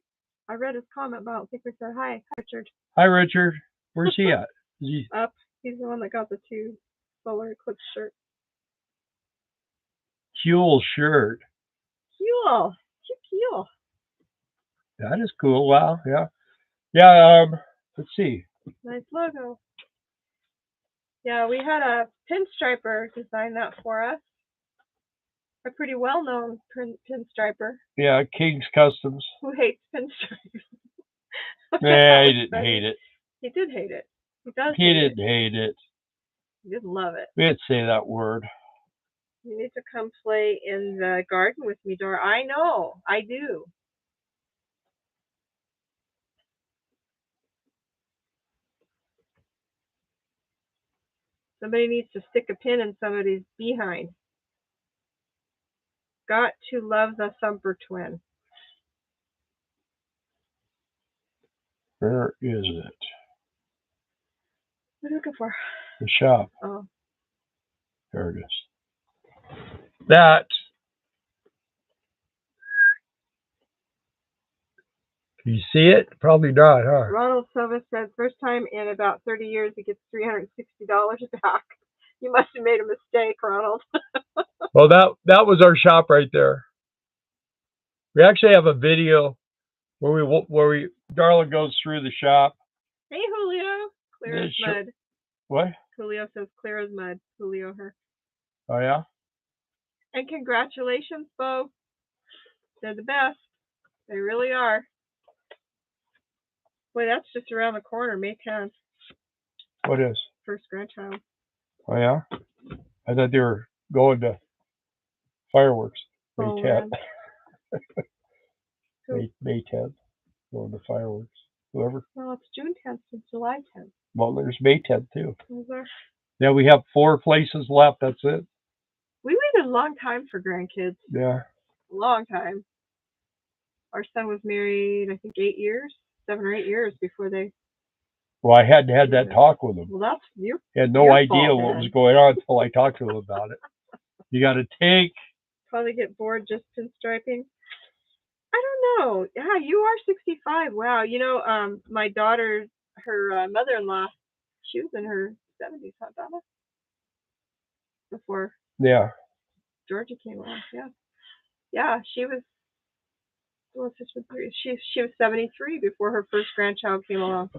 [SPEAKER 2] I read his comment, but I don't think we said hi. Hi, Richard.
[SPEAKER 1] Hi, Richard. Where's he at? Is he
[SPEAKER 2] up? He's the one that got the 2 solar eclipse shirts.
[SPEAKER 1] Huel shirt?
[SPEAKER 2] Huel. Huel.
[SPEAKER 1] That is cool. Wow. Yeah. Yeah. Let's see.
[SPEAKER 2] Nice logo. Yeah, we had a pinstriper design that for us. A pretty well-known pinstriper.
[SPEAKER 1] Yeah, King's Customs.
[SPEAKER 2] Who hates pinstripes?
[SPEAKER 1] Yeah, he didn't hate it.
[SPEAKER 2] He did hate it. He does.
[SPEAKER 1] He didn't hate it.
[SPEAKER 2] He didn't love it.
[SPEAKER 1] We didn't say that word.
[SPEAKER 2] You need to come play in the garden with me, Dora. I know. I do. Somebody needs to stick a pin in somebody's behind. Got to love the Thumper twin.
[SPEAKER 1] Where is it?
[SPEAKER 2] What are you looking for?
[SPEAKER 1] The shop.
[SPEAKER 2] Oh.
[SPEAKER 1] There it is. That. Can you see it? Probably not, huh?
[SPEAKER 2] Ronald Silva said, first time in about 30 years he gets $360 back. You must have made a mistake, Ronald.
[SPEAKER 1] Well, that was our shop right there. We actually have a video where Darla goes through the shop.
[SPEAKER 2] Hey, Julio. Clear as mud.
[SPEAKER 1] What?
[SPEAKER 2] Julio says clear as mud. Julio, her.
[SPEAKER 1] Oh, yeah?
[SPEAKER 2] And congratulations, Bo. They're the best. They really are. Boy, that's just around the corner, May 10th.
[SPEAKER 1] What is?
[SPEAKER 2] First grandchild.
[SPEAKER 1] Oh, yeah? I thought they were going to fireworks. May 10th. May 10th. Going to fireworks. Whoever.
[SPEAKER 2] Well, it's June 10th to July 10th.
[SPEAKER 1] Well, there's May 10th, too.
[SPEAKER 2] Is there?
[SPEAKER 1] Yeah, we have 4 places left. That's it.
[SPEAKER 2] We waited a long time for grandkids.
[SPEAKER 1] Yeah.
[SPEAKER 2] A long time. Our son was married, I think, 8 years. 7 or 8 years before they.
[SPEAKER 1] Well, I hadn't had that talk with him.
[SPEAKER 2] Well, that's you.
[SPEAKER 1] Had no idea what was going on until I talked to him about it. You got to take.
[SPEAKER 2] Probably get bored just pinstriping. I don't know. Yeah, you are 65. Wow. You know, my daughter, her mother-in-law, she was in her 70s, huh, Donna? Before.
[SPEAKER 1] Yeah.
[SPEAKER 2] Georgia came along. Yeah. Yeah, she was. She was 73 before her first grandchild came along.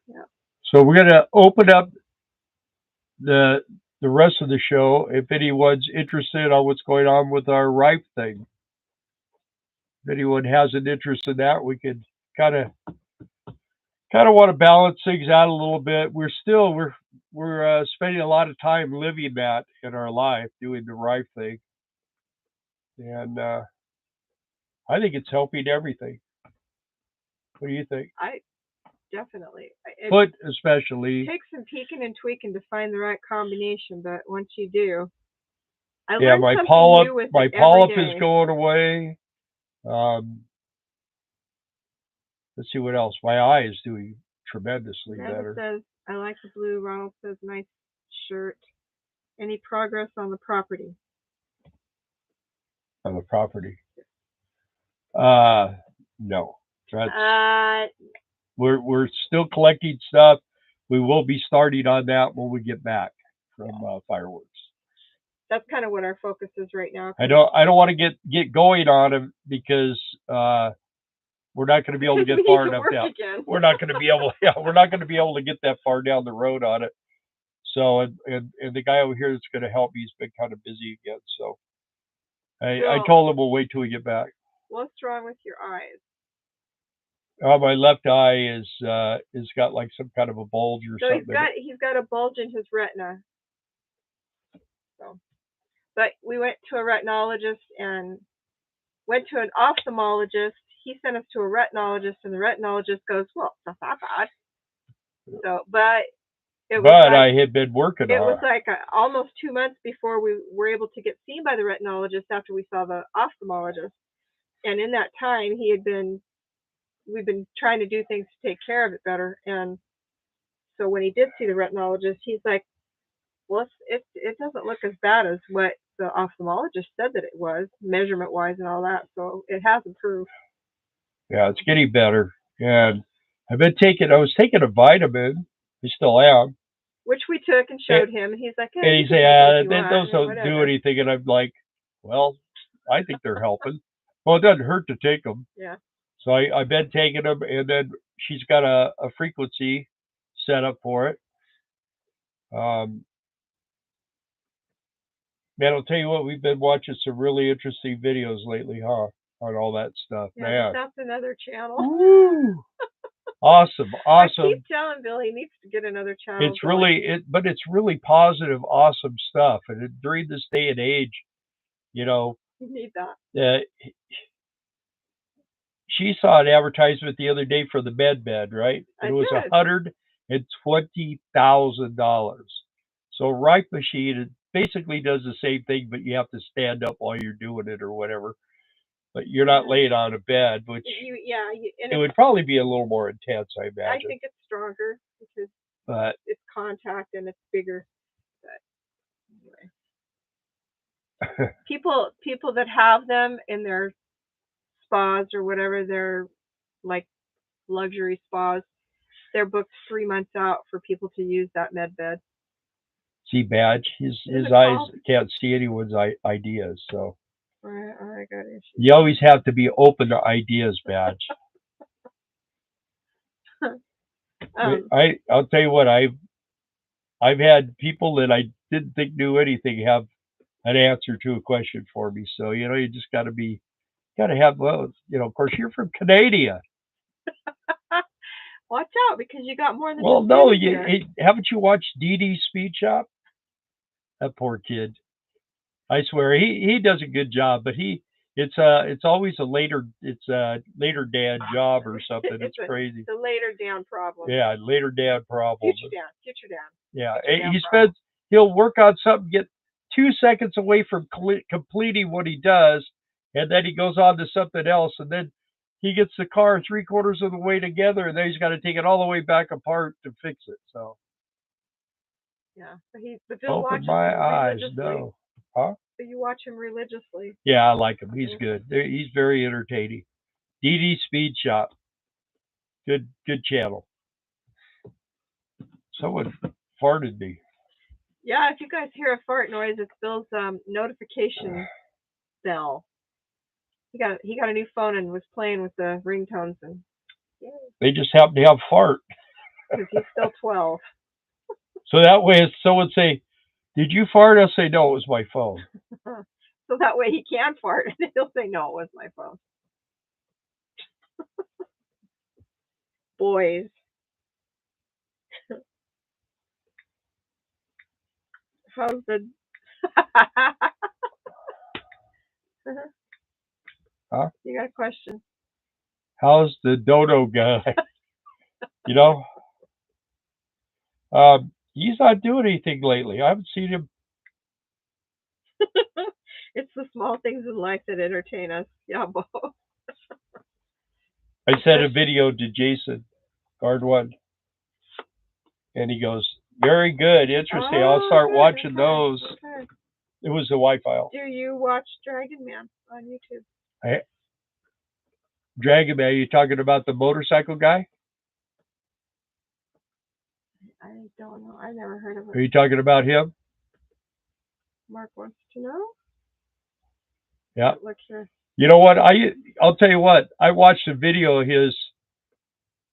[SPEAKER 2] Yeah.
[SPEAKER 1] So we're gonna open up the rest of the show. If anyone's interested on what's going on with our ripe thing, if anyone has an interest in that, we could kind of want to balance things out a little bit. We're spending a lot of time living that in our life, doing the ripe thing, and I think it's helping everything. What do you think?
[SPEAKER 2] Definitely.
[SPEAKER 1] Foot especially.
[SPEAKER 2] It takes some peeking and tweaking to find the right combination, but once you do, I
[SPEAKER 1] Yeah,
[SPEAKER 2] learned something new with it every
[SPEAKER 1] polyp
[SPEAKER 2] day.
[SPEAKER 1] is going away. Let's see what else. My eye is doing tremendously
[SPEAKER 2] Amanda
[SPEAKER 1] better.
[SPEAKER 2] says, I like the blue. Ronald says, nice shirt. Any progress on the property?
[SPEAKER 1] On the property. No. We're still collecting stuff. We will be starting on that when we get back from fireworks.
[SPEAKER 2] That's kind of what our focus is right now.
[SPEAKER 1] I don't want to get going on them because we're not going to be able to get far enough down. We're not going to be able. Yeah, we're not going to be able to get that far down the road on it. So and the guy over here that's going to help me, he's been kind of busy again. So I told him we'll wait till we get back.
[SPEAKER 2] What's wrong with your eyes?
[SPEAKER 1] My left eye is got like some kind of a bulge or something.
[SPEAKER 2] He's got a bulge in his retina. So, but we went to a retinologist and went to an ophthalmologist. He sent us to a retinologist, and the retinologist goes, "Well, it's not that bad." So, but I
[SPEAKER 1] had been working on it.
[SPEAKER 2] It was like almost 2 months before we were able to get seen by the retinologist after we saw the ophthalmologist. And in that time, we've been trying to do things to take care of it better. And so when he did see the retinologist, he's like, well, it doesn't look as bad as what the ophthalmologist said that it was, measurement-wise and all that. So it has improved.
[SPEAKER 1] Yeah, it's getting better. And I was taking a vitamin. I still am.
[SPEAKER 2] Which we took and showed him. And he's like, hey,
[SPEAKER 1] and he said, those don't do anything. And I'm like, well, I think they're helping. Well, it doesn't hurt to take them.
[SPEAKER 2] Yeah.
[SPEAKER 1] So I've been taking them, and then she's got a frequency set up for it. Man, I'll tell you what, we've been watching some really interesting videos lately, huh? On all that stuff.
[SPEAKER 2] Yeah,
[SPEAKER 1] man.
[SPEAKER 2] That's another channel.
[SPEAKER 1] Woo! Awesome.
[SPEAKER 2] I keep telling Bill he needs to get another channel.
[SPEAKER 1] But it's really positive, awesome stuff. And during this day and age,
[SPEAKER 2] you need that.
[SPEAKER 1] She saw an advertisement the other day for the bed, right? It was $120,000. So Ripe Machine, it basically does the same thing, but you have to stand up while you're doing it or whatever. But you're not laying on a bed, which it would probably be a little more intense, I imagine.
[SPEAKER 2] I think it's stronger because it's contact and it's bigger. But anyway. people that have them in their spas or whatever, they're like luxury spas, they're booked 3 months out for people to use that med bed.
[SPEAKER 1] See, Badge, his eyes can't see anyone's ideas, so.
[SPEAKER 2] I got issues.
[SPEAKER 1] You always have to be open to ideas, Badge. I'll tell you what, I've had people that I didn't think knew anything have an answer to a question for me. So, you just got to have those. Of course, you're from Canada.
[SPEAKER 2] Watch out, because you got more than.
[SPEAKER 1] Well, no, haven't you watched Dee Dee's Speed Shop? That poor kid. I swear he does a good job, but it's always a later dad job or something. It's crazy.
[SPEAKER 2] It's a later down problem.
[SPEAKER 1] Yeah, later dad problem.
[SPEAKER 2] Future down.
[SPEAKER 1] Yeah, he'll work on something, get 2 seconds away from completing what he does, and then he goes on to something else, and then he gets the car 3/4 of the way together, and then he's got to take it all the way back apart to fix it. So.
[SPEAKER 2] Yeah, but Bill
[SPEAKER 1] open my eyes, no. Huh?
[SPEAKER 2] So you watch him religiously.
[SPEAKER 1] Yeah, I like him. He's good. He's very entertaining. Dee Dee's Speed Shop. Good channel. Someone farted me.
[SPEAKER 2] Yeah, if you guys hear a fart noise, it's Bill's notification bell. He got a new phone and was playing with the ringtones, and
[SPEAKER 1] they just happen to have fart.
[SPEAKER 2] Because he's still 12.
[SPEAKER 1] So that way, if someone say, "Did you fart?" I'll say, "No, it was my phone."
[SPEAKER 2] So that way he can fart, and he'll say, "No, it was my phone." Boys. How's the?
[SPEAKER 1] Huh?
[SPEAKER 2] You got a question?
[SPEAKER 1] How's the dodo guy? He's not doing anything lately. I haven't seen him.
[SPEAKER 2] It's the small things in life that entertain us. Yeah, Bo.
[SPEAKER 1] I sent a video to Jason, Guard One, and he goes, "Very good, interesting. I'll start watching those."
[SPEAKER 2] Okay.
[SPEAKER 1] It was the Wi-Fi.
[SPEAKER 2] Do you watch Dragon Man on YouTube?
[SPEAKER 1] Dragon Man, you talking about the motorcycle guy?
[SPEAKER 2] I don't know. I never heard of it.
[SPEAKER 1] Are you talking about him?
[SPEAKER 2] Mark wants to know.
[SPEAKER 1] Yeah.
[SPEAKER 2] Look here.
[SPEAKER 1] You know what? I'll tell you what. I watched a video of his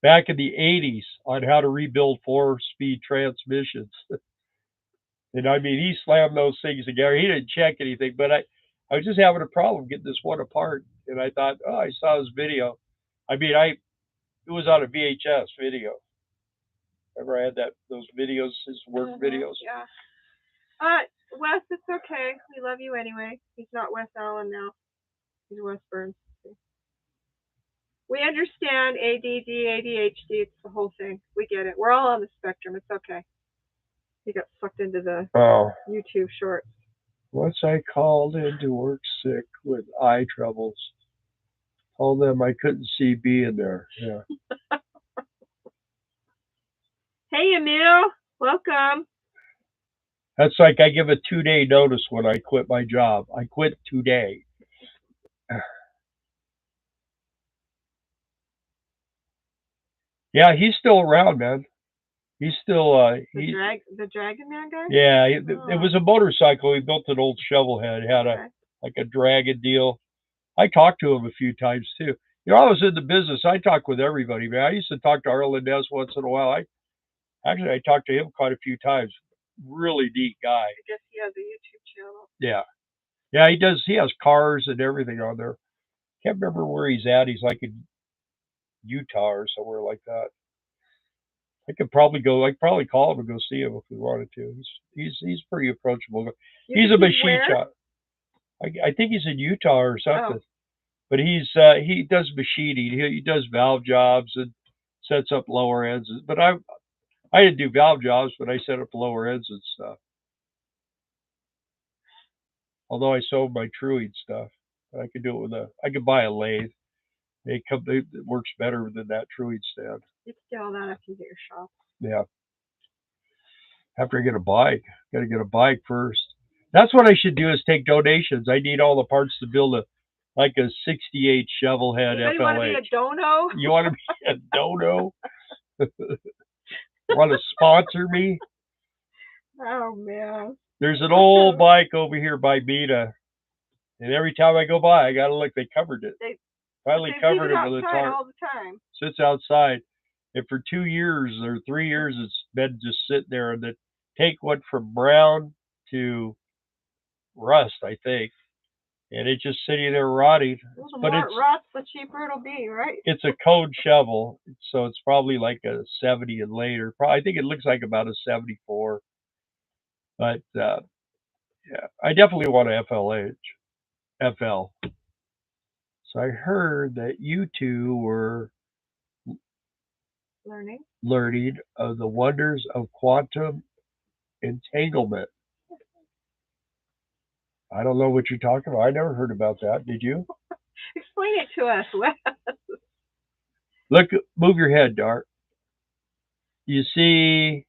[SPEAKER 1] back in the '80s on how to rebuild 4-speed transmissions. And I mean, he slammed those things together. He didn't check anything, but I was just having a problem getting this one apart. And I thought, oh, I saw his video. I mean, it was on a VHS video. Remember, I had those videos, his work videos.
[SPEAKER 2] Yeah. Wes, it's okay. We love you anyway. He's not Wes Allen now. He's Wes Burns. We understand ADD, ADHD. It's the whole thing. We get it. We're all on the spectrum. It's okay. He got sucked into the YouTube shorts.
[SPEAKER 1] Once I called in to work sick with eye troubles. Told them I couldn't see being there. Yeah.
[SPEAKER 2] Hey, Emil. Welcome.
[SPEAKER 1] That's like I give a 2-day notice when I quit my job. I quit today. Yeah, he's still around, man. He's still
[SPEAKER 2] the Dragon Man guy?
[SPEAKER 1] Yeah, it was a motorcycle. He built an old shovel head, had like a dragon deal. I talked to him a few times too. You know, I was in the business. I talked with everybody, man. I used to talk to Arlen Ness once in a while. I talked to him quite a few times. Really neat guy.
[SPEAKER 2] I guess he has a YouTube channel.
[SPEAKER 1] Yeah. Yeah, he does. He has cars and everything on there. Can't remember where he's at. He's like in Utah or somewhere like that. I could probably go. I could probably call him and go see him if we wanted to. He's pretty approachable. He's a machine shop. I think he's in Utah or something. Oh. But he does machining. He does valve jobs and sets up lower ends. But I didn't do valve jobs, but I set up lower ends and stuff. Although I sold my truing stuff, I could do it I could buy a lathe. It works better than that truing stand.
[SPEAKER 2] You can get all that after you get your shop.
[SPEAKER 1] Yeah. After I get a bike, got to get a bike first. That's what I should do is take donations. I need all the parts to build a 68 shovel head FLH.
[SPEAKER 2] You want to be a dono?
[SPEAKER 1] You want to be a dono? Want to sponsor me?
[SPEAKER 2] Oh, man.
[SPEAKER 1] There's an old bike over here by Beta. And every time I go by, I got to look. They covered it. They finally covered it with a tarp.
[SPEAKER 2] All the time.
[SPEAKER 1] Sits outside. And for 2 years or 3 years, it's been just sitting there. And the tank went from brown to rust, I think. And it's just sitting there rotting.
[SPEAKER 2] Well, the more it rots, the cheaper it'll be, right?
[SPEAKER 1] It's a cone shovel, so it's probably like a 70 and later. I think it looks like about a 74. But yeah, I definitely want a FL. So I heard that you two were learning of the wonders of quantum entanglement. I don't know what you're talking about. I never heard about that. Did you?
[SPEAKER 2] Explain it to us, Wes.
[SPEAKER 1] Look, move your head, Dart. You see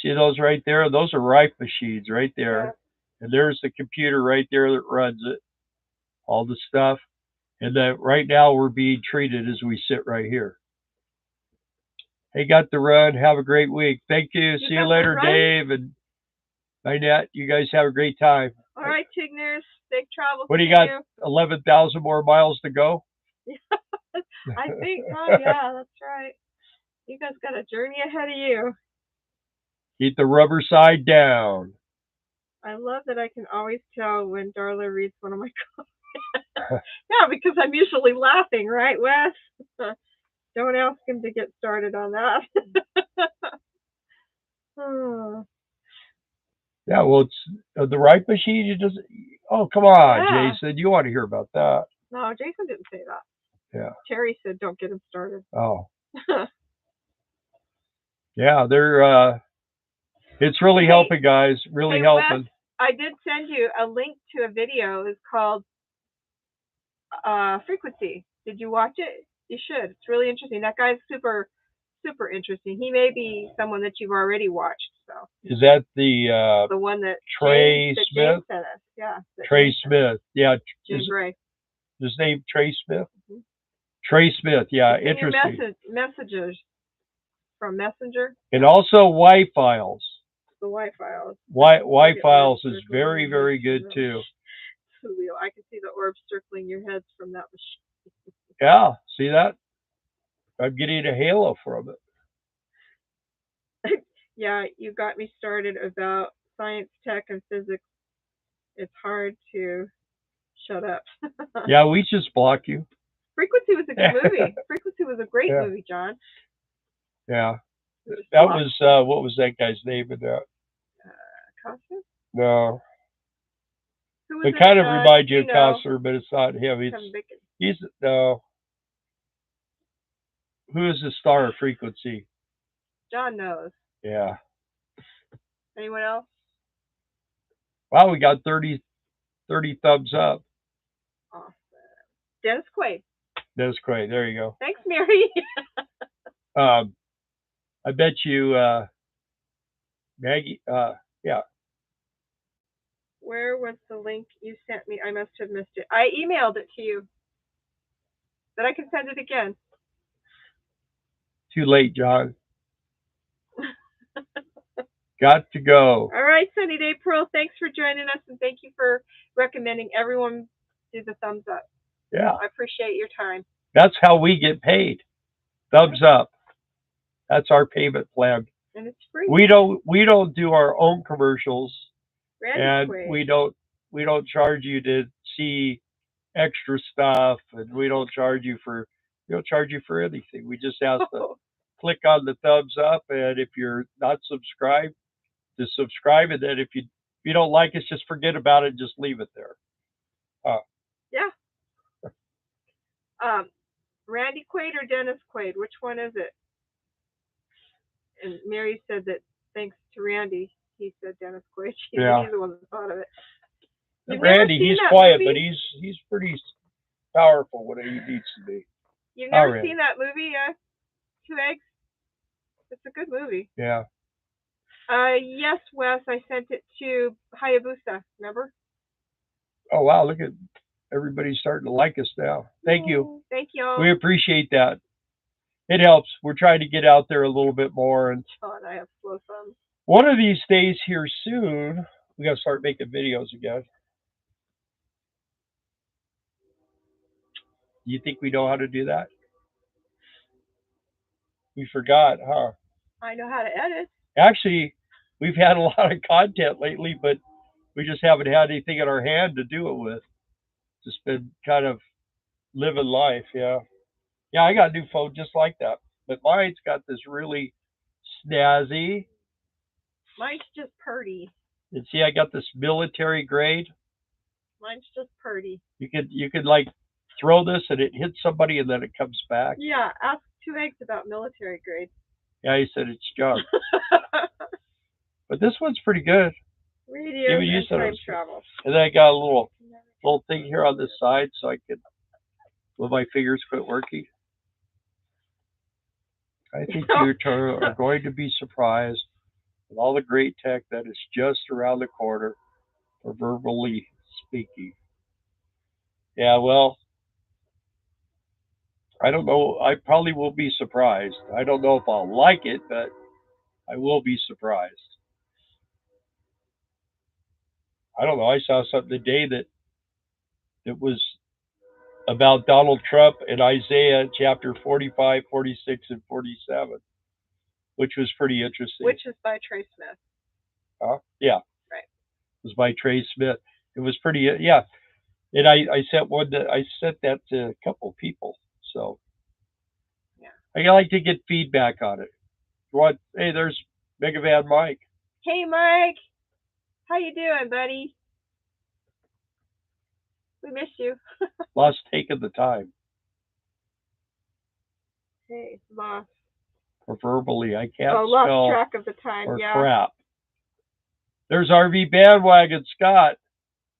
[SPEAKER 1] those right there? Those are rife machines right there. Yeah. And there's the computer right there that runs it. All the stuff. And that right now we're being treated as we sit right here. Hey, got to run. Have a great week. Thank you. See you later, Dave and Nat. You guys have a great time.
[SPEAKER 2] All right, Tigners. Safe travels.
[SPEAKER 1] What do you got? 11,000 more miles to go?
[SPEAKER 2] I think so. Yeah, that's right. You guys got a journey ahead of you.
[SPEAKER 1] Keep the rubber side down.
[SPEAKER 2] I love that I can always tell when Darla reads one of my comments. Yeah, because I'm usually laughing, right, Wes? Don't ask him to get started on that.
[SPEAKER 1] Yeah, well, it's the right machine. You just come on, Jason. You want to hear about that?
[SPEAKER 2] No, Jason didn't say that.
[SPEAKER 1] Yeah.
[SPEAKER 2] Terry said, "Don't get him started."
[SPEAKER 1] Oh. Yeah, they're. It's really helping, guys. Really helping.
[SPEAKER 2] Wes, I did send you a link to a video. It's called Frequency. Did you watch it? You should. It's really interesting. That guy's super interesting. He may be someone that you've already watched. So
[SPEAKER 1] is that the
[SPEAKER 2] one that
[SPEAKER 1] Trey
[SPEAKER 2] James
[SPEAKER 1] Smith?
[SPEAKER 2] sent us. Yeah.
[SPEAKER 1] Trey Smith. Yeah.
[SPEAKER 2] Jim Gray.
[SPEAKER 1] His name Trey Smith?
[SPEAKER 2] Mm-hmm.
[SPEAKER 1] Trey Smith. Yeah, interesting.
[SPEAKER 2] Messages from Messenger.
[SPEAKER 1] And also Y-Files.
[SPEAKER 2] The Y-Files.
[SPEAKER 1] Y-Files is very, very good too.
[SPEAKER 2] I can see the orbs circling your heads from that machine.
[SPEAKER 1] Yeah, see that? I'm getting a halo from it.
[SPEAKER 2] Yeah, you got me started about science, tech, and physics. It's hard to shut up.
[SPEAKER 1] Yeah, we just block you.
[SPEAKER 2] Frequency was a good movie. Frequency was a great movie, John.
[SPEAKER 1] Yeah. That was, what was that guy's name in that?
[SPEAKER 2] Costner?
[SPEAKER 1] No. It kind of reminds you of Costner, but it's not him. He's, no. Who is the star of Frequency?
[SPEAKER 2] John knows.
[SPEAKER 1] Yeah.
[SPEAKER 2] Anyone else?
[SPEAKER 1] Wow, we got 30 thumbs up.
[SPEAKER 2] Awesome. Dennis Quaid.
[SPEAKER 1] Dennis Quaid. There you go.
[SPEAKER 2] Thanks, Mary.
[SPEAKER 1] I bet you, Maggie, yeah.
[SPEAKER 2] Where was the link you sent me? I must have missed it. I emailed it to you. But I can send it again.
[SPEAKER 1] Too late, John. Got to go.
[SPEAKER 2] All right, Sunny Day Pearl. Thanks for joining us, and thank you for recommending everyone do the thumbs up.
[SPEAKER 1] Yeah.
[SPEAKER 2] I appreciate your time.
[SPEAKER 1] That's how we get paid. Thumbs up. That's our payment plan.
[SPEAKER 2] And it's free.
[SPEAKER 1] We don't do our own commercials.
[SPEAKER 2] And
[SPEAKER 1] we don't charge you to see extra stuff, and we don't charge you for anything. We just ask to click on the thumbs up, and if you're not subscribed, to subscribe, and then if you don't like us, just forget about it and just leave it there.
[SPEAKER 2] Yeah. Randy Quaid or Dennis Quaid? Which one is it? And Mary said that thanks to Randy, he said Dennis Quaid. He's the one that thought of it.
[SPEAKER 1] Randy, he's quiet, but he's pretty powerful when he needs to be.
[SPEAKER 2] You've never seen that movie, Two Eggs? It's a good movie.
[SPEAKER 1] Yeah.
[SPEAKER 2] Yes, Wes, I sent it to Hayabusa, remember?
[SPEAKER 1] Oh, wow, look at everybody starting to like us now. Thank you.
[SPEAKER 2] Thank you.
[SPEAKER 1] We appreciate that. It helps. We're trying to get out there a little bit more. And
[SPEAKER 2] I have slow thumbs.
[SPEAKER 1] One of these days here soon, we got to start making videos again. Do you think we know how to do that? We forgot, huh?
[SPEAKER 2] I know how to edit.
[SPEAKER 1] Actually, we've had a lot of content lately, but we just haven't had anything in our hand to do it with. Just been kind of living life, yeah. Yeah, I got a new phone just like that. But mine's got this really snazzy.
[SPEAKER 2] Mine's just purdy.
[SPEAKER 1] And see, I got this military grade.
[SPEAKER 2] Mine's just purdy.
[SPEAKER 1] You could like throw this and it hits somebody and then it comes back.
[SPEAKER 2] Yeah, ask Two Eggs about military grade.
[SPEAKER 1] Yeah, he said it's junk. But this one's pretty good.
[SPEAKER 2] Radio and time travel.
[SPEAKER 1] And then I got a little thing here on this side so I can, will my fingers quit working? I think you are going to be surprised with all the great tech that is just around the corner, for verbally speaking. Yeah, well, I don't know. I probably will be surprised. I don't know if I'll like it, but I will be surprised. I don't know. I saw something today that it was about Donald Trump in Isaiah chapter 45, 46, and 47, which was pretty interesting.
[SPEAKER 2] Which is by Trey Smith.
[SPEAKER 1] Yeah.
[SPEAKER 2] Right.
[SPEAKER 1] It was by Trey Smith. It was pretty, yeah. And I sent that to a couple of people. So
[SPEAKER 2] yeah,
[SPEAKER 1] I like to get feedback on it. Hey, there's Megavan Mike.
[SPEAKER 2] Hey, Mike. How you doing, buddy? We miss you.
[SPEAKER 1] Lost taking the time.
[SPEAKER 2] Hey, lost.
[SPEAKER 1] Or verbally, I can't spell.
[SPEAKER 2] Lost track of the time.
[SPEAKER 1] Or
[SPEAKER 2] yeah.
[SPEAKER 1] crap. There's RV bandwagon, Scott.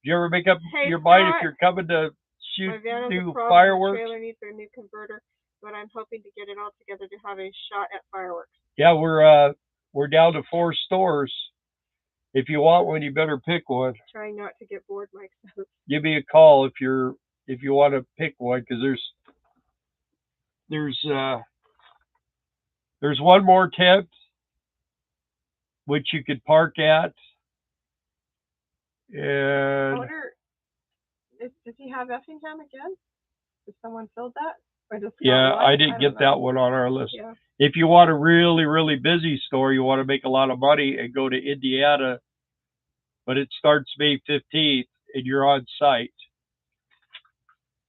[SPEAKER 1] Do you ever make up
[SPEAKER 2] Hey,
[SPEAKER 1] your mind if
[SPEAKER 2] Scott,
[SPEAKER 1] you're coming to shoot
[SPEAKER 2] my van has a
[SPEAKER 1] do
[SPEAKER 2] problem. The
[SPEAKER 1] fireworks?
[SPEAKER 2] trailer needs a new converter, but I'm hoping to get it all together to have a shot at fireworks.
[SPEAKER 1] Yeah, we're down to 4 stores. If you want one, you better pick one.
[SPEAKER 2] Trying not to get bored, Mike says.
[SPEAKER 1] Give me a call if you want to pick one, because there's one more tent which you could park at,
[SPEAKER 2] I
[SPEAKER 1] and
[SPEAKER 2] wonder, does he have Effingham again? Has someone filled that? Or just
[SPEAKER 1] yeah, I didn't get that one on our list. Yeah. If you want a really, really busy store, you want to make a lot of money and go to Indiana, but it starts May 15th and you're on site.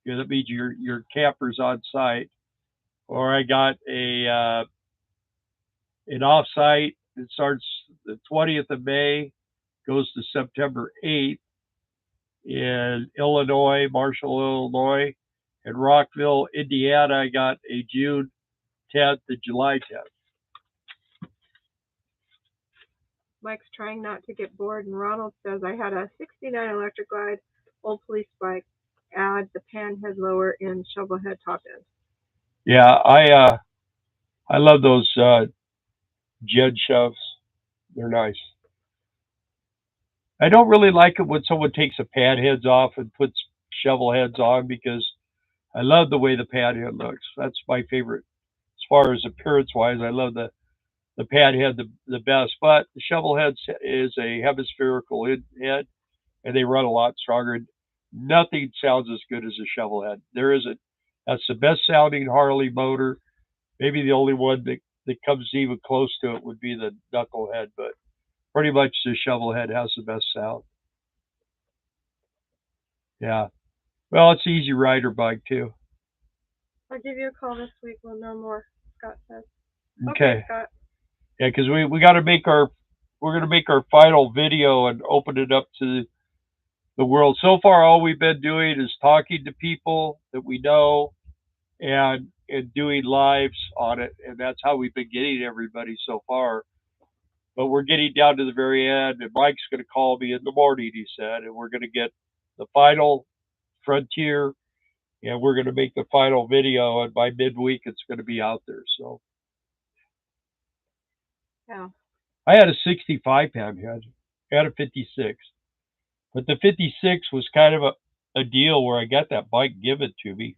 [SPEAKER 1] Yeah, that means your camper's on site. Or I got an offsite. It starts the 20th of May, goes to September 8th in Illinois, Marshall, Illinois, and Rockville, Indiana. I got a June 10th to July 10th.
[SPEAKER 2] Mike's trying not to get bored, and Ronald says, I had a 69 Electric Glide, old police bike, add the pan head lower and shovel head top end.
[SPEAKER 1] Yeah, I love those Jed shoves. They're nice. I don't really like it when someone takes the pad heads off and puts shovel heads on, because I love the way the pad head looks. That's my favorite. As far as appearance wise, I love the pad head the best. But the shovel head is a hemispherical head, and they run a lot stronger. Nothing sounds as good as a shovel head. There isn't. That's the best sounding Harley motor. Maybe the only one that comes even close to it would be the knucklehead, but pretty much the shovel head has the best sound. Yeah. Well, it's an easy rider bike too.
[SPEAKER 2] I'll give you a call this week. We'll know more, Scott says.
[SPEAKER 1] Okay,
[SPEAKER 2] Scott.
[SPEAKER 1] Yeah, because we got to we're gonna make our final video and open it up to the world. So far, all we've been doing is talking to people that we know and doing lives on it, and that's how we've been getting everybody so far. But we're getting down to the very end, and Mike's going to call me in the morning, he said, and we're going to get the final frontier, and we're going to make the final video, and by midweek, it's going to be out there. So,
[SPEAKER 2] yeah,
[SPEAKER 1] I had a 65-pound head. I had a 56, but the 56 was kind of a deal where I got that bike given to me,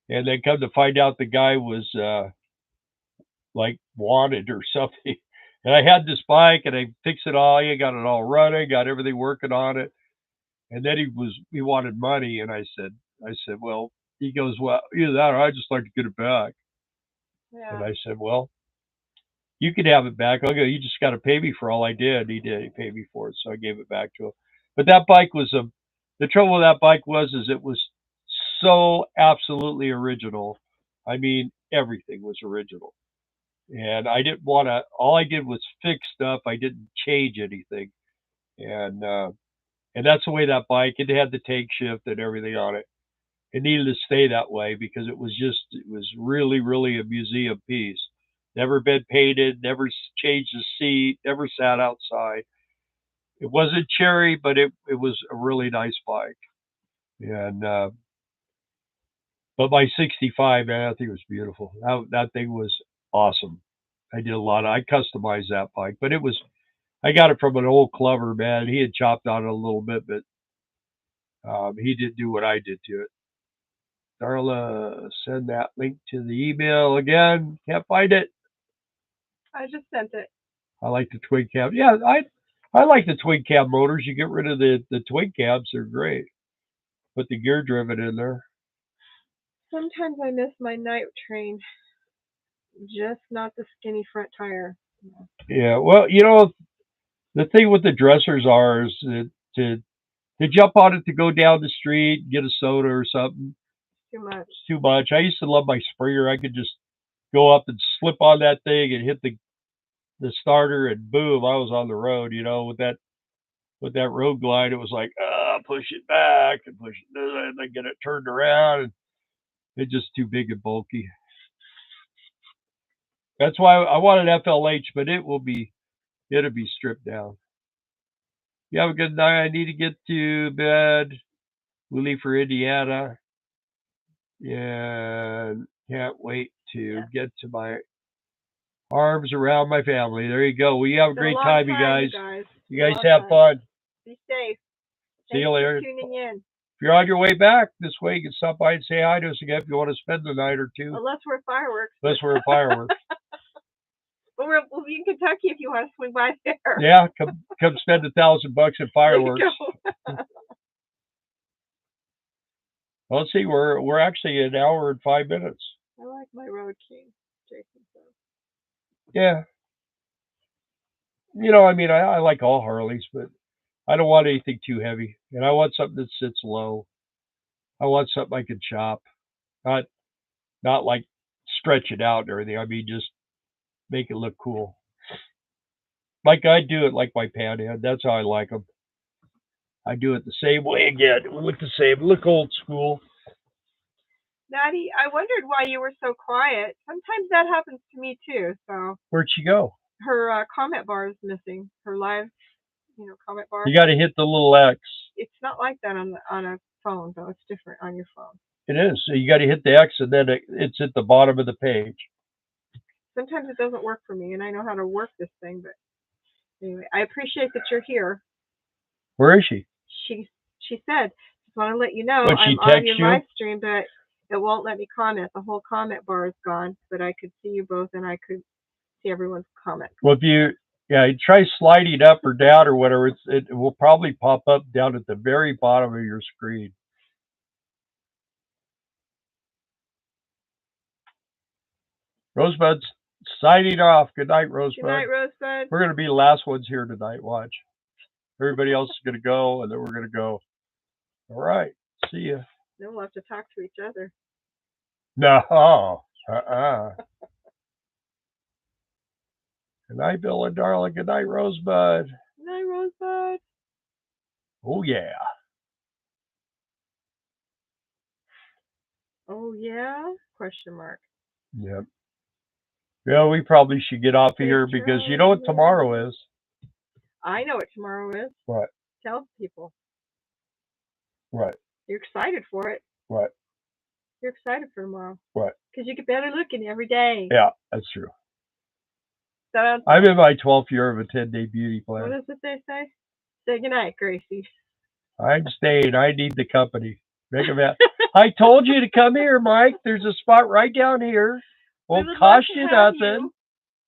[SPEAKER 1] and then come to find out the guy was like wanted or something. And I had this bike, and I fixed it all. I got it all running, got everything working on it. And then he wanted money, and I said, well, he goes, well, either that or I just like to get it back. Yeah. And I said, well, you can have it back. I'll go. You just got to pay me for all I did. He did. He paid me for it, so I gave it back to him. But that bike was the trouble with that bike was it was so absolutely original. I mean, everything was original. And I didn't want to. All I did was fix stuff. I didn't change anything, and that's the way that bike. It had the tank shift and everything on it. It needed to stay that way because it was really, really a museum piece. Never been painted. Never changed the seat. Never sat outside. It wasn't cherry, but it was a really nice bike. And but my 65, man, I think it was beautiful. That thing was awesome. I did a lot. I customized that bike, but I got it from an old clubber, man. He had chopped on it a little bit, but he didn't do what I did to it. Darla, send that link to the email again. Can't find it.
[SPEAKER 2] I just sent it.
[SPEAKER 1] I like the twin cab. Yeah, I like the twin cab motors. You get rid of the twin cabs, they're great. Put the gear driven in there.
[SPEAKER 2] Sometimes I miss my night train. Just not the skinny front tire.
[SPEAKER 1] Yeah, well, the thing with the dressers is that to jump on it to go down the street, get a soda or something.
[SPEAKER 2] Too much.
[SPEAKER 1] It's too much. I used to love my Springer. I could just go up and slip on that thing and hit the starter, and boom, I was on the road. With that road glide, it was like push it back and push it, and then get it turned around, and it's just too big and bulky. That's why I wanted FLH, but it will be It'll be stripped down. You have a good night. I need to get to bed. We leave for Indiana. And can't wait to get to my arms around my family. There you go. We have a great time, you guys. You guys have fun.
[SPEAKER 2] Be safe.
[SPEAKER 1] See you later.
[SPEAKER 2] Thanks for tuning in.
[SPEAKER 1] If you're on your way back this way, you can stop by and say hi to us again if you want to spend the night or two.
[SPEAKER 2] Unless we're fireworks.
[SPEAKER 1] Unless we're fireworks.
[SPEAKER 2] But we'll be in Kentucky if you want to swing by there.
[SPEAKER 1] Yeah, come spend $1,000 in fireworks. Well, let's see, we're actually an hour and 5 minutes.
[SPEAKER 2] I like my Road King, Jason says.
[SPEAKER 1] Yeah. You know, I mean, I like all Harleys, but I don't want anything too heavy. And I want something that sits low. I want something I can chop. Not like stretch it out and everything. I mean, just make it look cool. Like I do it like my Pan Am. That's how I like them. I do it the same way again. Look the same. Look old school.
[SPEAKER 2] Maddie, I wondered why you were so quiet. Sometimes that happens to me too. So
[SPEAKER 1] where'd she go?
[SPEAKER 2] Her comment bar is missing. Her live, comment bar.
[SPEAKER 1] You got to hit the little X.
[SPEAKER 2] It's not like that on a phone though. It's different on your phone.
[SPEAKER 1] It is. So you got to hit the X, and then it's at the bottom of the page.
[SPEAKER 2] Sometimes it doesn't work for me, and I know how to work this thing. But anyway, I appreciate that you're here.
[SPEAKER 1] Where is she?
[SPEAKER 2] She said, just want to let you know
[SPEAKER 1] I'm
[SPEAKER 2] on your live stream, but it won't let me comment. The whole comment bar is gone, but I could see you both, and I could see everyone's comment.
[SPEAKER 1] Well, if you try sliding up or down or whatever, it will probably pop up down at the very bottom of your screen. Rosebud's signing off. Good night, Rosebud.
[SPEAKER 2] Good night, Rosebud.
[SPEAKER 1] We're going to be the last ones here tonight. Watch. Everybody else is going to go, and then we're going to go. All right. See ya.
[SPEAKER 2] Then we'll have to talk to each other.
[SPEAKER 1] No. Good night, Bill and Darla. Good night, Rosebud.
[SPEAKER 2] Good night, Rosebud.
[SPEAKER 1] Oh, yeah.
[SPEAKER 2] Oh, yeah? Question mark.
[SPEAKER 1] Yep. Yeah, we probably should get off of here because you know what tomorrow is.
[SPEAKER 2] I know what tomorrow is.
[SPEAKER 1] What?
[SPEAKER 2] Tell people.
[SPEAKER 1] What?
[SPEAKER 2] You're excited for it.
[SPEAKER 1] What?
[SPEAKER 2] You're excited for tomorrow.
[SPEAKER 1] What?
[SPEAKER 2] Because you get better looking every day.
[SPEAKER 1] Yeah, that's true. I'm in my 12th year of a 10-day beauty plan.
[SPEAKER 2] What does it say? Say goodnight, Gracie.
[SPEAKER 1] I'm staying. I need the company. Make them out. I told you to come here, Mike. There's a spot right down here. Won't cost you nothing.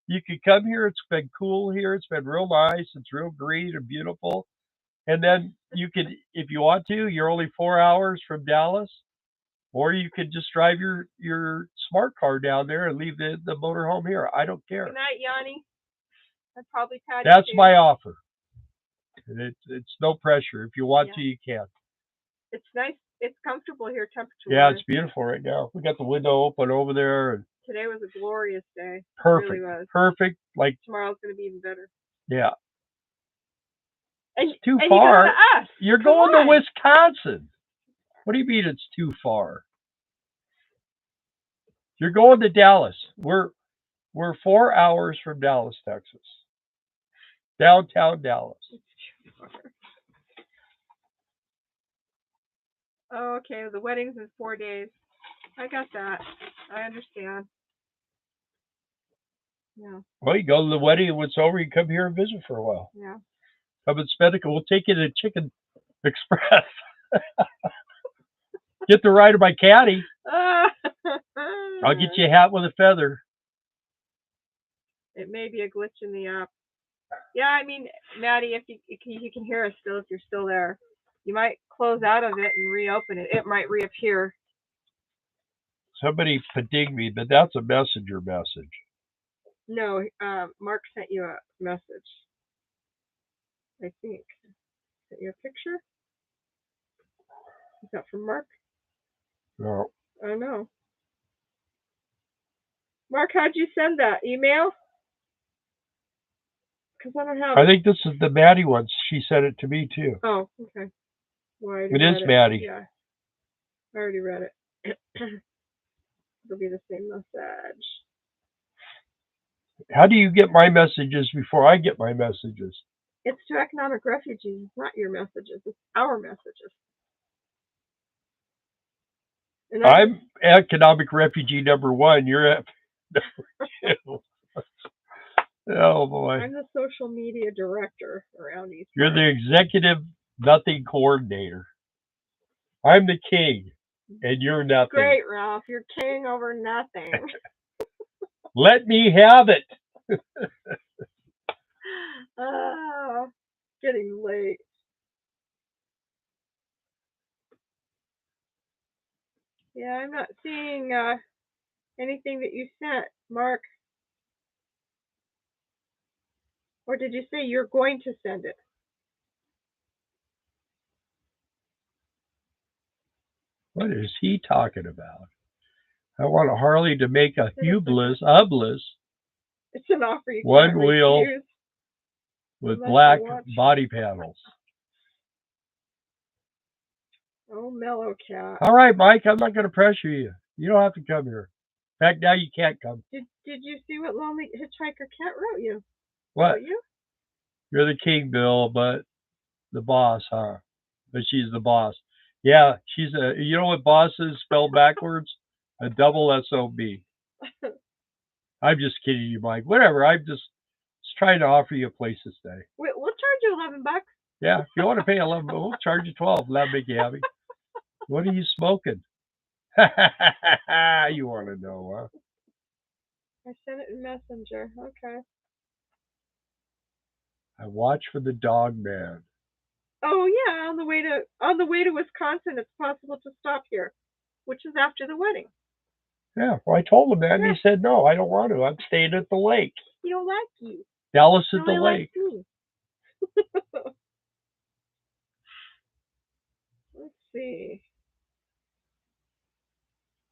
[SPEAKER 1] You can come here. It's been cool here. It's been real nice. It's real green and beautiful. And then you could, if you want to, you're only 4 hours from Dallas. Or you could just drive your smart car down there and leave the motorhome here. I don't care.
[SPEAKER 2] Good night, Yanni. I'd probably pat
[SPEAKER 1] That's
[SPEAKER 2] you.
[SPEAKER 1] my offer. It's no pressure. If you want to, you can.
[SPEAKER 2] It's nice. It's comfortable here temperature-wise.
[SPEAKER 1] Yeah, it's beautiful right now. We got the window open over there. And
[SPEAKER 2] today was a glorious day.
[SPEAKER 1] Perfect.
[SPEAKER 2] It really was.
[SPEAKER 1] Perfect. Like
[SPEAKER 2] tomorrow's going to be even better.
[SPEAKER 1] Yeah.
[SPEAKER 2] And,
[SPEAKER 1] it's too far.
[SPEAKER 2] You're
[SPEAKER 1] going to Wisconsin. What do you mean it's too far? You're going to Dallas. We're 4 hours from Dallas, Texas. Downtown Dallas.
[SPEAKER 2] Oh, okay. The wedding's in 4 days. I got that. I understand. Yeah.
[SPEAKER 1] Well, you go to the wedding, and when it's over, you come here and visit for a while.
[SPEAKER 2] Yeah.
[SPEAKER 1] Come and spend it. We'll take you to Chicken Express. Get the ride of my caddy. I'll get you a hat with a feather.
[SPEAKER 2] It may be a glitch in the app. Yeah, I mean, Maddie, if you can hear us still, if you're still there, you might close out of it and reopen it. It might reappear.
[SPEAKER 1] Somebody pinged me, but that's a messenger message.
[SPEAKER 2] No, Mark sent you a message. I think. Sent you a picture? Is that from Mark?
[SPEAKER 1] No.
[SPEAKER 2] Oh, no. Mark, how'd you send that? Email? Because I don't have
[SPEAKER 1] I think this is the Maddie one. She sent it to me, too.
[SPEAKER 2] Oh, okay. Well,
[SPEAKER 1] it is Maddie.
[SPEAKER 2] Yeah. I already read it. It'll be the same message.
[SPEAKER 1] How do you get my messages before I get my messages?
[SPEAKER 2] It's to economic refugees. It's not your messages. It's our messages. And
[SPEAKER 1] I'm economic refugee number 1. You're at number 2. Oh boy.
[SPEAKER 2] I'm the social media director around these.
[SPEAKER 1] You're the executive nothing coordinator. I'm the king, and you're nothing.
[SPEAKER 2] Great, Ralph. You're king over nothing.
[SPEAKER 1] Let me have it.
[SPEAKER 2] Getting late. Yeah, I'm not seeing anything that you sent, Mark. Or did you say you're going to send it?
[SPEAKER 1] What is he talking about? I want a Harley to make a hublis.
[SPEAKER 2] It's an offer you
[SPEAKER 1] One
[SPEAKER 2] can't
[SPEAKER 1] wheel
[SPEAKER 2] refuse.
[SPEAKER 1] with black body panels.
[SPEAKER 2] Oh, mellow cat.
[SPEAKER 1] All right, Mike, I'm not going to pressure you. You don't have to come here. In fact, now you can't come.
[SPEAKER 2] Did you see what Lonely Hitchhiker Cat wrote you?
[SPEAKER 1] What?
[SPEAKER 2] Wrote you?
[SPEAKER 1] You're the king, Bill, but the boss, huh? But she's the boss. Yeah, she's a. You know what boss is spelled backwards? A double S-O-B. I'm just kidding you, Mike. Whatever. I'm just trying to offer you a place to stay.
[SPEAKER 2] We'll charge you $11.
[SPEAKER 1] Yeah, if you want to pay 11, we'll charge you 12. That'll make you happy. What are you smoking? You want to know, huh?
[SPEAKER 2] I sent it in Messenger. Okay.
[SPEAKER 1] I watch for the dog man.
[SPEAKER 2] Oh yeah, on the way to Wisconsin, it's possible to stop here, which is after the wedding.
[SPEAKER 1] Yeah, well, I told him that, and he said, no, I don't want to. I'm staying at the lake.
[SPEAKER 2] He don't like you.
[SPEAKER 1] Dallas at the lake.
[SPEAKER 2] Me. Let's see.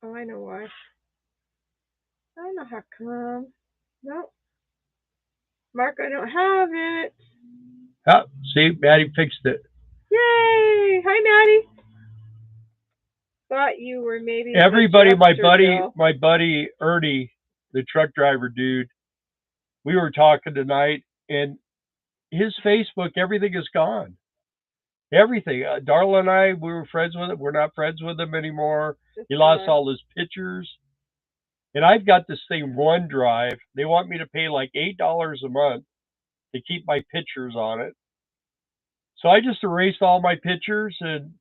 [SPEAKER 2] Oh, I know why. I don't know how come. No. Mark, I don't have it.
[SPEAKER 1] Oh, see, Maddie fixed it.
[SPEAKER 2] Yay! Hi, Maddie. Thought you were maybe
[SPEAKER 1] everybody. My buddy Ernie, the truck driver dude. We were talking tonight, and his Facebook, everything is gone. Everything. Darla and I, we were friends with him. We're not friends with him anymore. He lost all his pictures. And I've got this thing, OneDrive. They want me to pay like $8 a month to keep my pictures on it. So I just erased all my pictures, and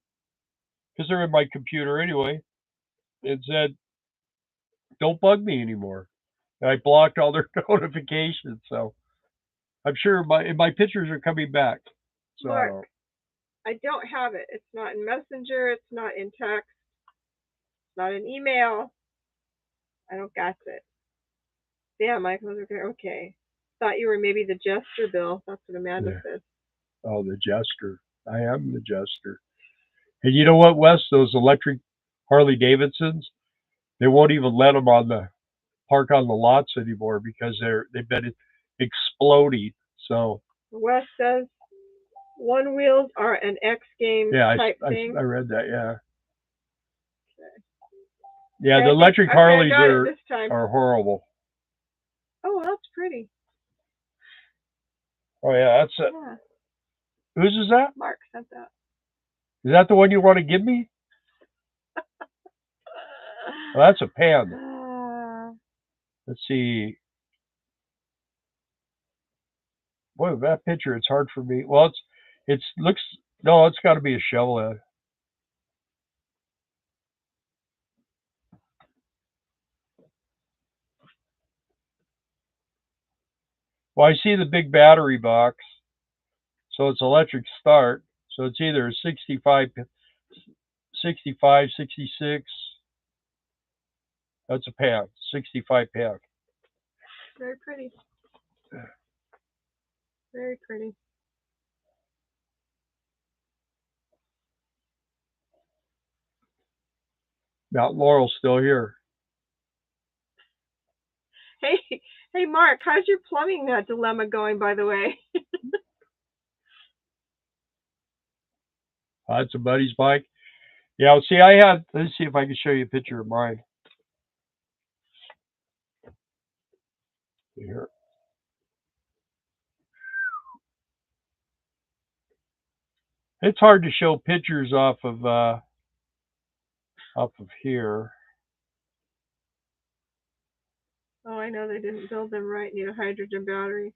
[SPEAKER 1] because they're in my computer anyway, and said, don't bug me anymore. And I blocked all their notifications. So I'm sure my pictures are coming back. So
[SPEAKER 2] Mark, I don't have it. It's not in Messenger. It's not in text. It's not in email. I don't got it. Yeah, Michael, okay. Thought you were maybe the jester, Bill. That's what Amanda said.
[SPEAKER 1] Oh, the jester. I am the jester. And you know what, Wes? Those electric Harley Davidsons, they won't even let them park on the lots anymore because they've been exploding. So
[SPEAKER 2] Wes says one wheels are an X game type thing.
[SPEAKER 1] I read that. Yeah.
[SPEAKER 2] Okay.
[SPEAKER 1] Yeah, the electric Harleys are horrible.
[SPEAKER 2] Oh, that's pretty.
[SPEAKER 1] Oh yeah, that's it.
[SPEAKER 2] Yeah.
[SPEAKER 1] Whose is that?
[SPEAKER 2] Mark sent that.
[SPEAKER 1] Is that the one you want to give me? Well, that's a pan. Let's see. Boy, that picture, it's hard for me. Well, it's got to be a Chevrolet. Well, I see the big battery box, so it's electric start. So it's either 65, 66. That's a pan, 65 pan.
[SPEAKER 2] Very pretty. Very pretty.
[SPEAKER 1] Mount Laurel's still here.
[SPEAKER 2] Hey, Mark, how's your plumbing dilemma going, by the way?
[SPEAKER 1] That's a buddy's bike. Yeah, see, let's see if I can show you a picture of mine. Here. It's hard to show pictures off of here.
[SPEAKER 2] Oh, I know they didn't build them right. Need a hydrogen battery.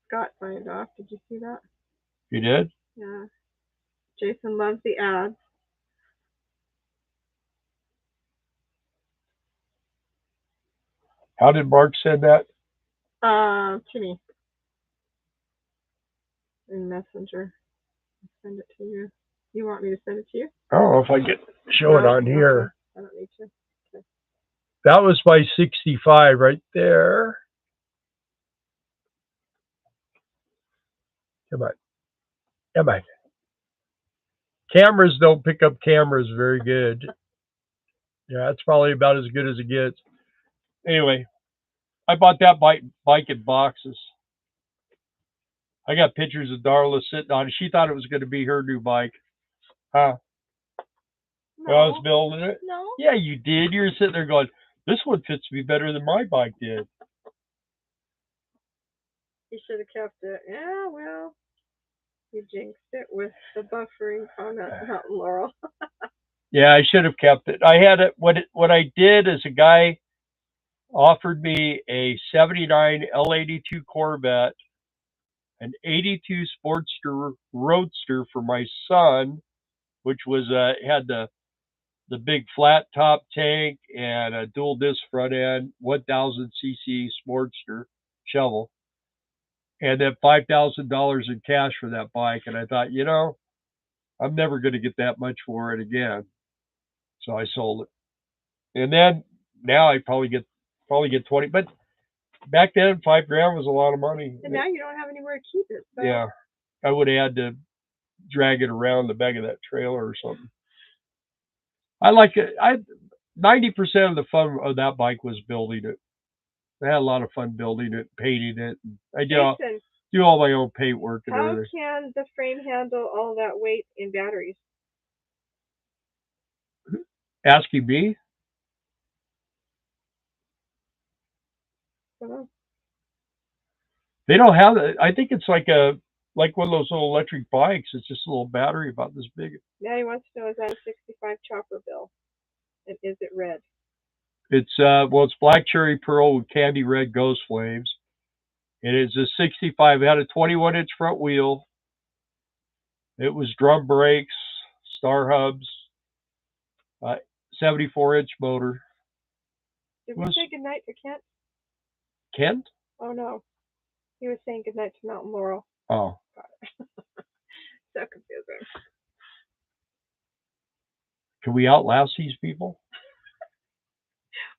[SPEAKER 2] Scott signed off. Did you see that?
[SPEAKER 1] You did?
[SPEAKER 2] Yeah. Jason loves the ads.
[SPEAKER 1] How did Mark send that?
[SPEAKER 2] To me. In Messenger. I'll send it to you. You want me to send it to you?
[SPEAKER 1] I don't know if I can show it on here.
[SPEAKER 2] Okay. I don't need to. Okay.
[SPEAKER 1] That was my 65 right there. Come on. Come on. Cameras don't pick up cameras very good. Yeah, that's probably about as good as it gets. Anyway, I bought that bike in boxes. I got pictures of Darla sitting on it. She thought it was going to be her new bike. Huh?
[SPEAKER 2] No.
[SPEAKER 1] I was building it?
[SPEAKER 2] No.
[SPEAKER 1] Yeah, you did. You were sitting there going, this one fits me better than my bike did.
[SPEAKER 2] You should have kept it. Yeah, well, you jinxed it with the buffering on that Mountain Laurel.
[SPEAKER 1] Yeah, I should have kept it. I had it. What I did is a guy offered me a 79 L82 Corvette, an 82 Sportster Roadster for my son, which was had the big flat top tank and a dual disc front end, 1000 cc Sportster shovel, and then $5,000 in cash for that bike. And I thought, I'm never going to get that much for it again, so I sold it. And then now I probably get 20, but back then $5,000 was a lot of money.
[SPEAKER 2] And now you don't have anywhere to keep it. So.
[SPEAKER 1] Yeah, I would have had to drag it around the back of that trailer or something. I like it. 90% of the fun of that bike was building it. I had a lot of fun building it, painting it. I do all my own paint work and everything.
[SPEAKER 2] How can the frame handle all that weight in batteries?
[SPEAKER 1] Asking me? They don't have it. I think it's like one of those little electric bikes. It's just a little battery about this big.
[SPEAKER 2] Now he wants to know, is that a 65 chopper bill? And is it red?
[SPEAKER 1] It's it's black cherry pearl with candy red ghost flames. It is a 65. It had a 21-inch front wheel. It was drum brakes, star hubs, 74-inch motor.
[SPEAKER 2] Did we say goodnight to Kent?
[SPEAKER 1] Kent?
[SPEAKER 2] Oh, no. He was saying goodnight to Mountain Laurel.
[SPEAKER 1] Oh.
[SPEAKER 2] So confusing.
[SPEAKER 1] Can we outlast these people?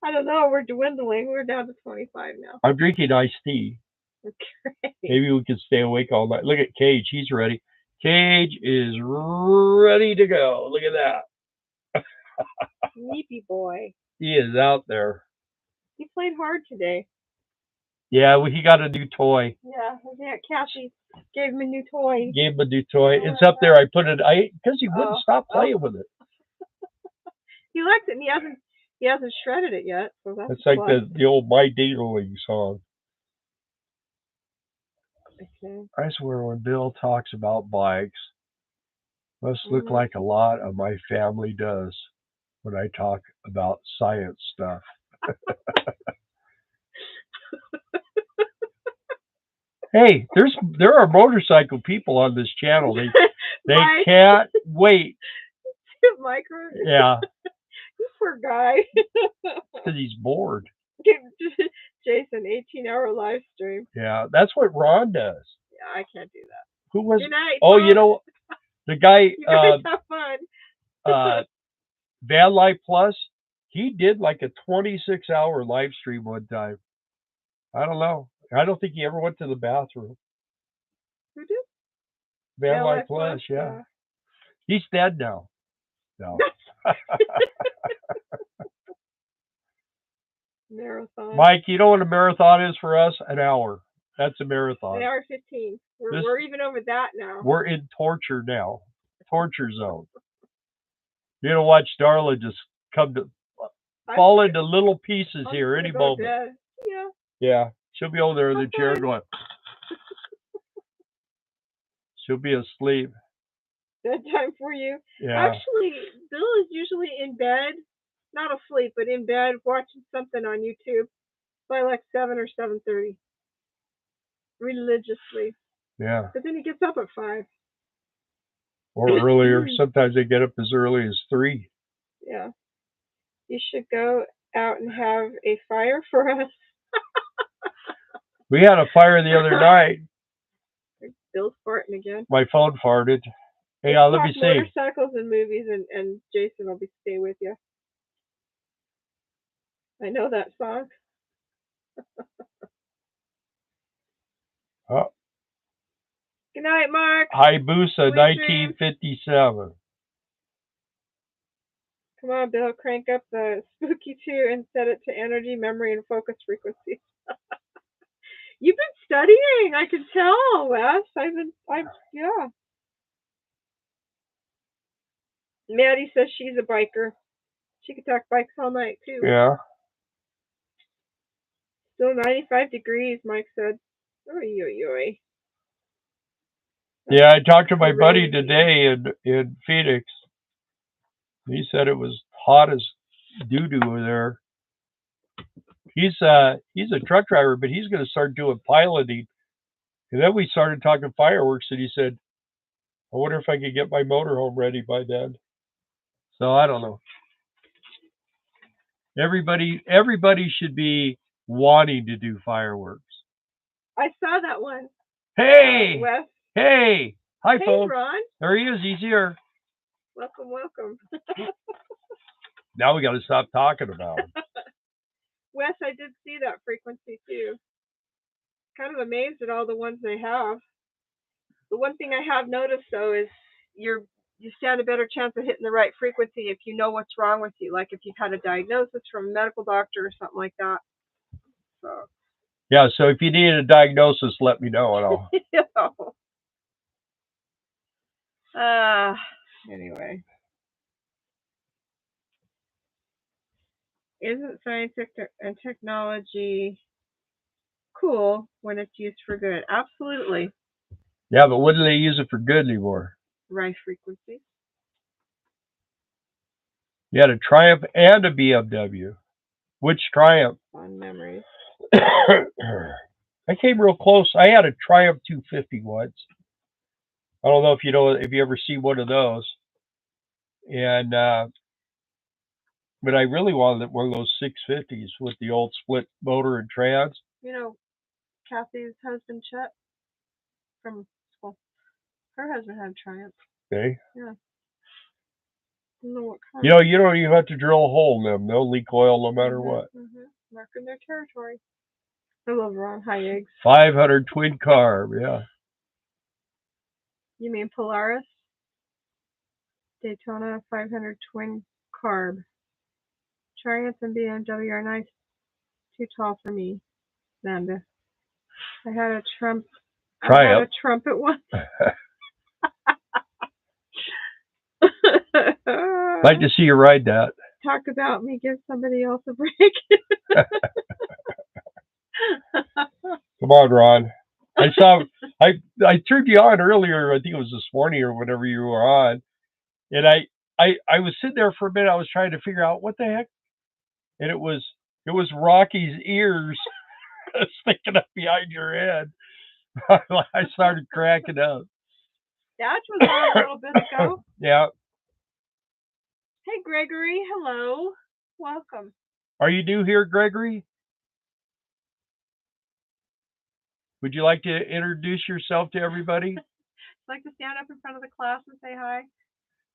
[SPEAKER 2] I don't know. We're dwindling. We're down to 25 now.
[SPEAKER 1] I'm drinking iced tea.
[SPEAKER 2] Okay.
[SPEAKER 1] Maybe we can stay awake all night. Look at Cage. He's ready. Cage is ready to go. Look at that.
[SPEAKER 2] Sleepy boy.
[SPEAKER 1] He is out there.
[SPEAKER 2] He played hard today.
[SPEAKER 1] Yeah, well, he got a new toy.
[SPEAKER 2] Yeah, Kathy gave him a new toy.
[SPEAKER 1] Gave him a new toy. It's up there. I put it. Because he wouldn't stop playing with it.
[SPEAKER 2] He likes it, and he hasn't shredded it yet. So that's
[SPEAKER 1] it's like the old My Dingling song.
[SPEAKER 2] Okay.
[SPEAKER 1] I swear, when Bill talks about bikes, must look like a lot of my family does when I talk about science stuff. Hey, there are motorcycle people on this channel. They can't wait.
[SPEAKER 2] Micro?
[SPEAKER 1] Yeah.
[SPEAKER 2] You poor guy.
[SPEAKER 1] Because he's bored.
[SPEAKER 2] Jason, 18-hour live stream.
[SPEAKER 1] Yeah, that's what Ron does.
[SPEAKER 2] Yeah, I can't do that.
[SPEAKER 1] Who was?
[SPEAKER 2] Good night,
[SPEAKER 1] oh, you know, the guy.
[SPEAKER 2] You guys have fun.
[SPEAKER 1] Van Life Plus. He did like a 26-hour live stream one time. I don't know. I don't think he ever went to the bathroom.
[SPEAKER 2] Who did?
[SPEAKER 1] Van Life Plus, yeah. He's dead now. No.
[SPEAKER 2] Marathon.
[SPEAKER 1] Mike, you know what a marathon is for us? An hour. That's a marathon.
[SPEAKER 2] An hour 15. We're even over that now.
[SPEAKER 1] We're in torture now. Torture zone. You're going to watch Darla just come to fall into little pieces here any moment.
[SPEAKER 2] Yeah.
[SPEAKER 1] Yeah. She'll be over there in the chair going. She'll be asleep.
[SPEAKER 2] Bedtime for you?
[SPEAKER 1] Yeah.
[SPEAKER 2] Actually, Bill is usually in bed, not asleep, but in bed watching something on YouTube by like 7 or 7:30, religiously.
[SPEAKER 1] Yeah.
[SPEAKER 2] But then he gets up at 5.
[SPEAKER 1] Or earlier. Sometimes they get up as early as 3.
[SPEAKER 2] Yeah. You should go out and have a fire for us.
[SPEAKER 1] We had a fire the other night.
[SPEAKER 2] Bill's farting again.
[SPEAKER 1] My phone farted. Hey, let me see.
[SPEAKER 2] Motorcycles and movies, and Jason will stay with you. I know that song.
[SPEAKER 1] Oh.
[SPEAKER 2] Good night, Mark.
[SPEAKER 1] Hayabusa 1957.
[SPEAKER 2] Come on, Bill, crank up the spooky 2 and set it to energy, memory, and focus frequencies. You've been studying, I can tell, Wes. Yeah. Maddie says she's a biker. She could talk bikes all night, too.
[SPEAKER 1] Yeah.
[SPEAKER 2] Still 95 degrees, Mike said. Oy, oy, oy.
[SPEAKER 1] Yeah, I talked to my buddy today in Phoenix. He said it was hot as doo-doo over there. He's a truck driver, but he's going to start doing piloting. And then we started talking fireworks, and he said, I wonder if I could get my motorhome ready by then. So I don't know. Everybody should be wanting to do fireworks.
[SPEAKER 2] I saw that one.
[SPEAKER 1] Hey!
[SPEAKER 2] Wes.
[SPEAKER 1] Hey! Hi, folks.
[SPEAKER 2] Ron.
[SPEAKER 1] There he is. He's here.
[SPEAKER 2] Welcome, welcome.
[SPEAKER 1] Now we got to stop talking about him.
[SPEAKER 2] Wes, I did see that frequency too. Kind of amazed at all the ones they have. The one thing I have noticed though is you stand a better chance of hitting the right frequency if you know what's wrong with you, like if you've had a diagnosis from a medical doctor or something like that. So.
[SPEAKER 1] Yeah, so if you need a diagnosis, let me know and
[SPEAKER 2] I'll. Anyway. Isn't science and technology cool when it's used for good? Absolutely.
[SPEAKER 1] Yeah, but when do they use it for good anymore?
[SPEAKER 2] Right frequency.
[SPEAKER 1] You had a Triumph and a BMW. Which Triumph?
[SPEAKER 2] Fond memories.
[SPEAKER 1] I came real close. I had a Triumph 250 once. I don't know if you ever see one of those. And but I really wanted one of those 650s with the old split motor and trans.
[SPEAKER 2] You know, Kathy's husband Chet from school. Her husband had a Triumph.
[SPEAKER 1] Okay.
[SPEAKER 2] Yeah. I don't know what kind.
[SPEAKER 1] You don't even have to drill a hole in them. They'll leak oil no matter what.
[SPEAKER 2] Marking their territory. I love Ron. High eggs.
[SPEAKER 1] 500 twin carb, yeah.
[SPEAKER 2] You mean Polaris? Daytona 500 twin carb. Triumph and BMW are nice. Too tall for me, Amanda. I had a trumpet once.
[SPEAKER 1] Like to see you ride that.
[SPEAKER 2] Talk about me, give somebody else a break.
[SPEAKER 1] Come on, Ron. I turned you on earlier. I think it was this morning or whenever you were on, and I was sitting there for a minute. I was trying to figure out what the heck, and it was Rocky's ears sticking up behind your head. I started cracking up.
[SPEAKER 2] That was on a little bit ago.
[SPEAKER 1] Yeah.
[SPEAKER 2] Hey, Gregory. Hello. Welcome.
[SPEAKER 1] Are you new here, Gregory? Would you like to introduce yourself to everybody?
[SPEAKER 2] Like to stand up in front of the class and say hi?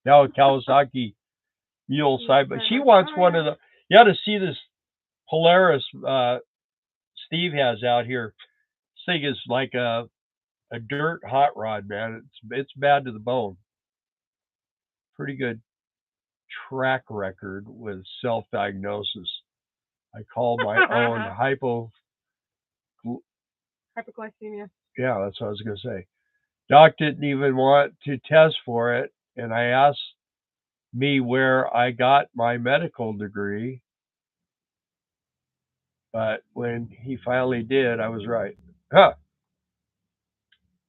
[SPEAKER 1] Now, Kawasaki mule side, but she wants one of the. You ought to see this Polaris Steve has out here. This thing is like a dirt hot rod, man. It's bad to the bone. Pretty good track record with self-diagnosis. I call my own
[SPEAKER 2] hypoglycemia.
[SPEAKER 1] Yeah, that's what I was going to say. Doc didn't even want to test for it, and I asked me where I got my medical degree. But when he finally did, I was right. Huh.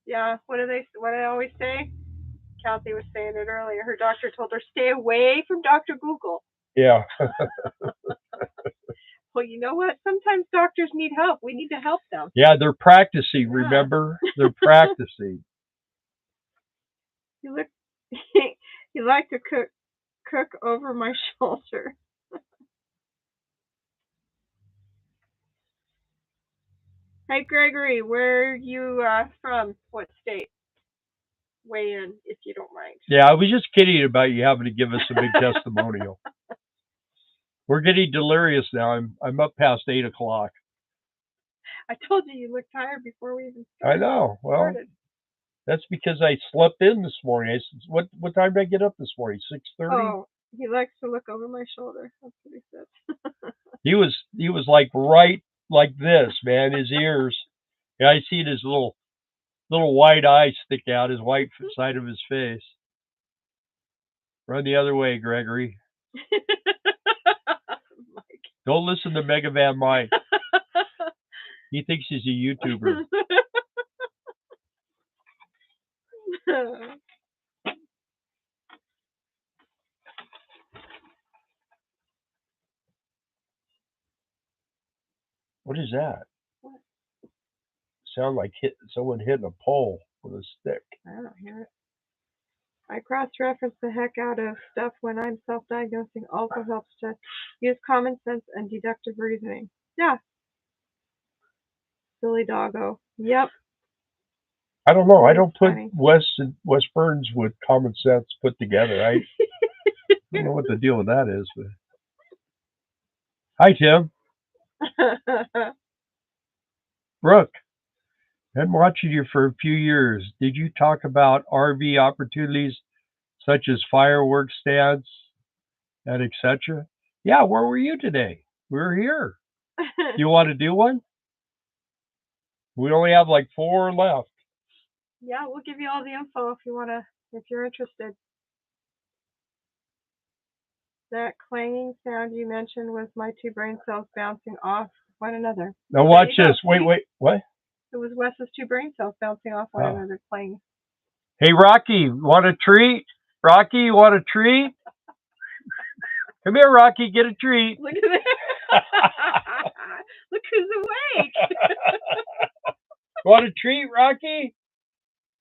[SPEAKER 2] Yeah, what do I always say? Kathy was saying it earlier. Her doctor told her, stay away from Dr. Google.
[SPEAKER 1] Yeah.
[SPEAKER 2] Well, you know what? Sometimes doctors need help. We need to help them.
[SPEAKER 1] Yeah, they're practicing, remember? They're practicing.
[SPEAKER 2] You look, you like to cook over my shoulder. Hey, Gregory, where are you from? What state? Weigh in, if you don't mind.
[SPEAKER 1] Yeah, I was just kidding about you having to give us a big testimonial. We're getting delirious now. I'm up past 8 o'clock.
[SPEAKER 2] I told you looked tired before we even
[SPEAKER 1] I know. Well, that's because I slept in this morning. What time did I get up this morning? 6:30.
[SPEAKER 2] Oh, he likes to look over my shoulder. That's what he said.
[SPEAKER 1] He was like right like this, man. His ears. Yeah, I see his little white eyes stick out, his white side of his face. Run the other way, Gregory. Don't listen to Megavan Mike. He thinks he's a YouTuber. What is that? What? Sound like someone hitting a pole with a stick.
[SPEAKER 2] I don't hear it. I cross-reference the heck out of stuff when I'm self-diagnosing. Also helps to use common sense and deductive reasoning. Yeah. Silly doggo. Yep.
[SPEAKER 1] I don't know. I don't put West Burns with common sense put together. I don't know what the deal with that is. But... Hi, Tim. Brooke, been watching you for a few years. Did you talk about RV opportunities such as fireworks stands and etc.? Yeah, where were you today? We were here. You want to do one? We only have like 4 left.
[SPEAKER 2] Yeah, we'll give you all the info if you're interested. That clanging sound you mentioned was my 2 brain cells bouncing off one another.
[SPEAKER 1] Now watch this. Wait, what?
[SPEAKER 2] It was Wes's 2 brain cells bouncing off one another playing.
[SPEAKER 1] Hey, Rocky, want a treat? Rocky, you want a treat? Come here, Rocky, get a treat.
[SPEAKER 2] Look at that. Look who's awake.
[SPEAKER 1] Want a treat, Rocky?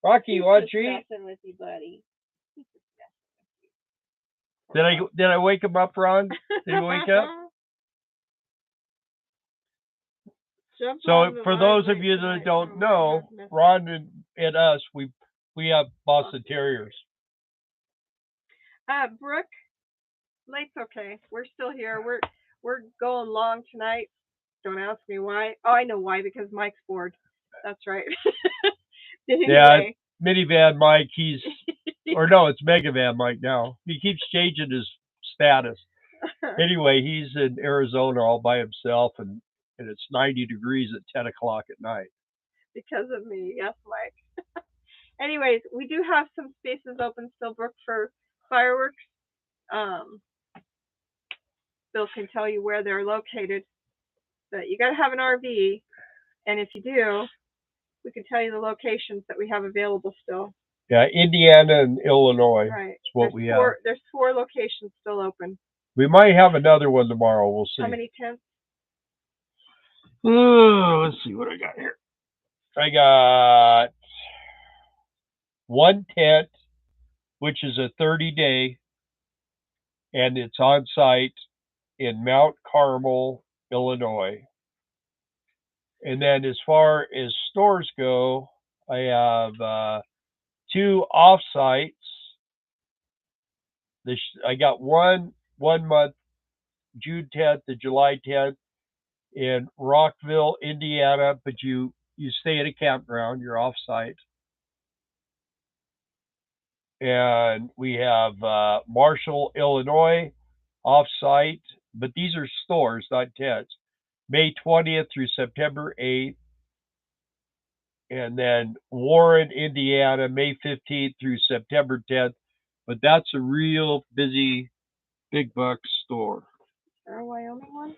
[SPEAKER 1] Rocky, you want a treat?
[SPEAKER 2] Messing with you, buddy.
[SPEAKER 1] Did I wake him up, Ron? Did he wake up? So for those of you that don't know, Ron and us, we have Boston Terriers.
[SPEAKER 2] Brooke, late's okay. We're still here. We're going long tonight. Don't ask me why. Oh, I know why, because Mike's bored. That's right. Anyway.
[SPEAKER 1] Yeah, Minivan Mike, or no, it's Megavan Mike now. He keeps changing his status. Anyway, he's in Arizona all by himself, and it's 90 degrees at 10 o'clock at night.
[SPEAKER 2] Because of me, yes, Mike. Anyways, we do have some spaces open still, Brooke, for fireworks. Bill can tell you where they're located. But you got to have an RV, and if you do, we can tell you the locations that we have available still.
[SPEAKER 1] Yeah, Indiana and Illinois.
[SPEAKER 2] Right.
[SPEAKER 1] That's what we have.
[SPEAKER 2] There's 4 locations still open.
[SPEAKER 1] We might have another one tomorrow. We'll see.
[SPEAKER 2] How many tents?
[SPEAKER 1] Let's see what I got here. I got 1 tent, which is a 30-day, and it's on site in Mount Carmel, Illinois. And then as far as stores go, I have 2 off-sites. I got one month, June 10th to July 10th, in Rockville, Indiana, but you stay at a campground, you're off-site. And we have Marshall, Illinois, off-site, but these are stores, not tents. May 20th through September 8th. And then Warren, Indiana, May 15th through September 10th. But that's a real busy, big bucks store.
[SPEAKER 2] Is there a Wyoming one?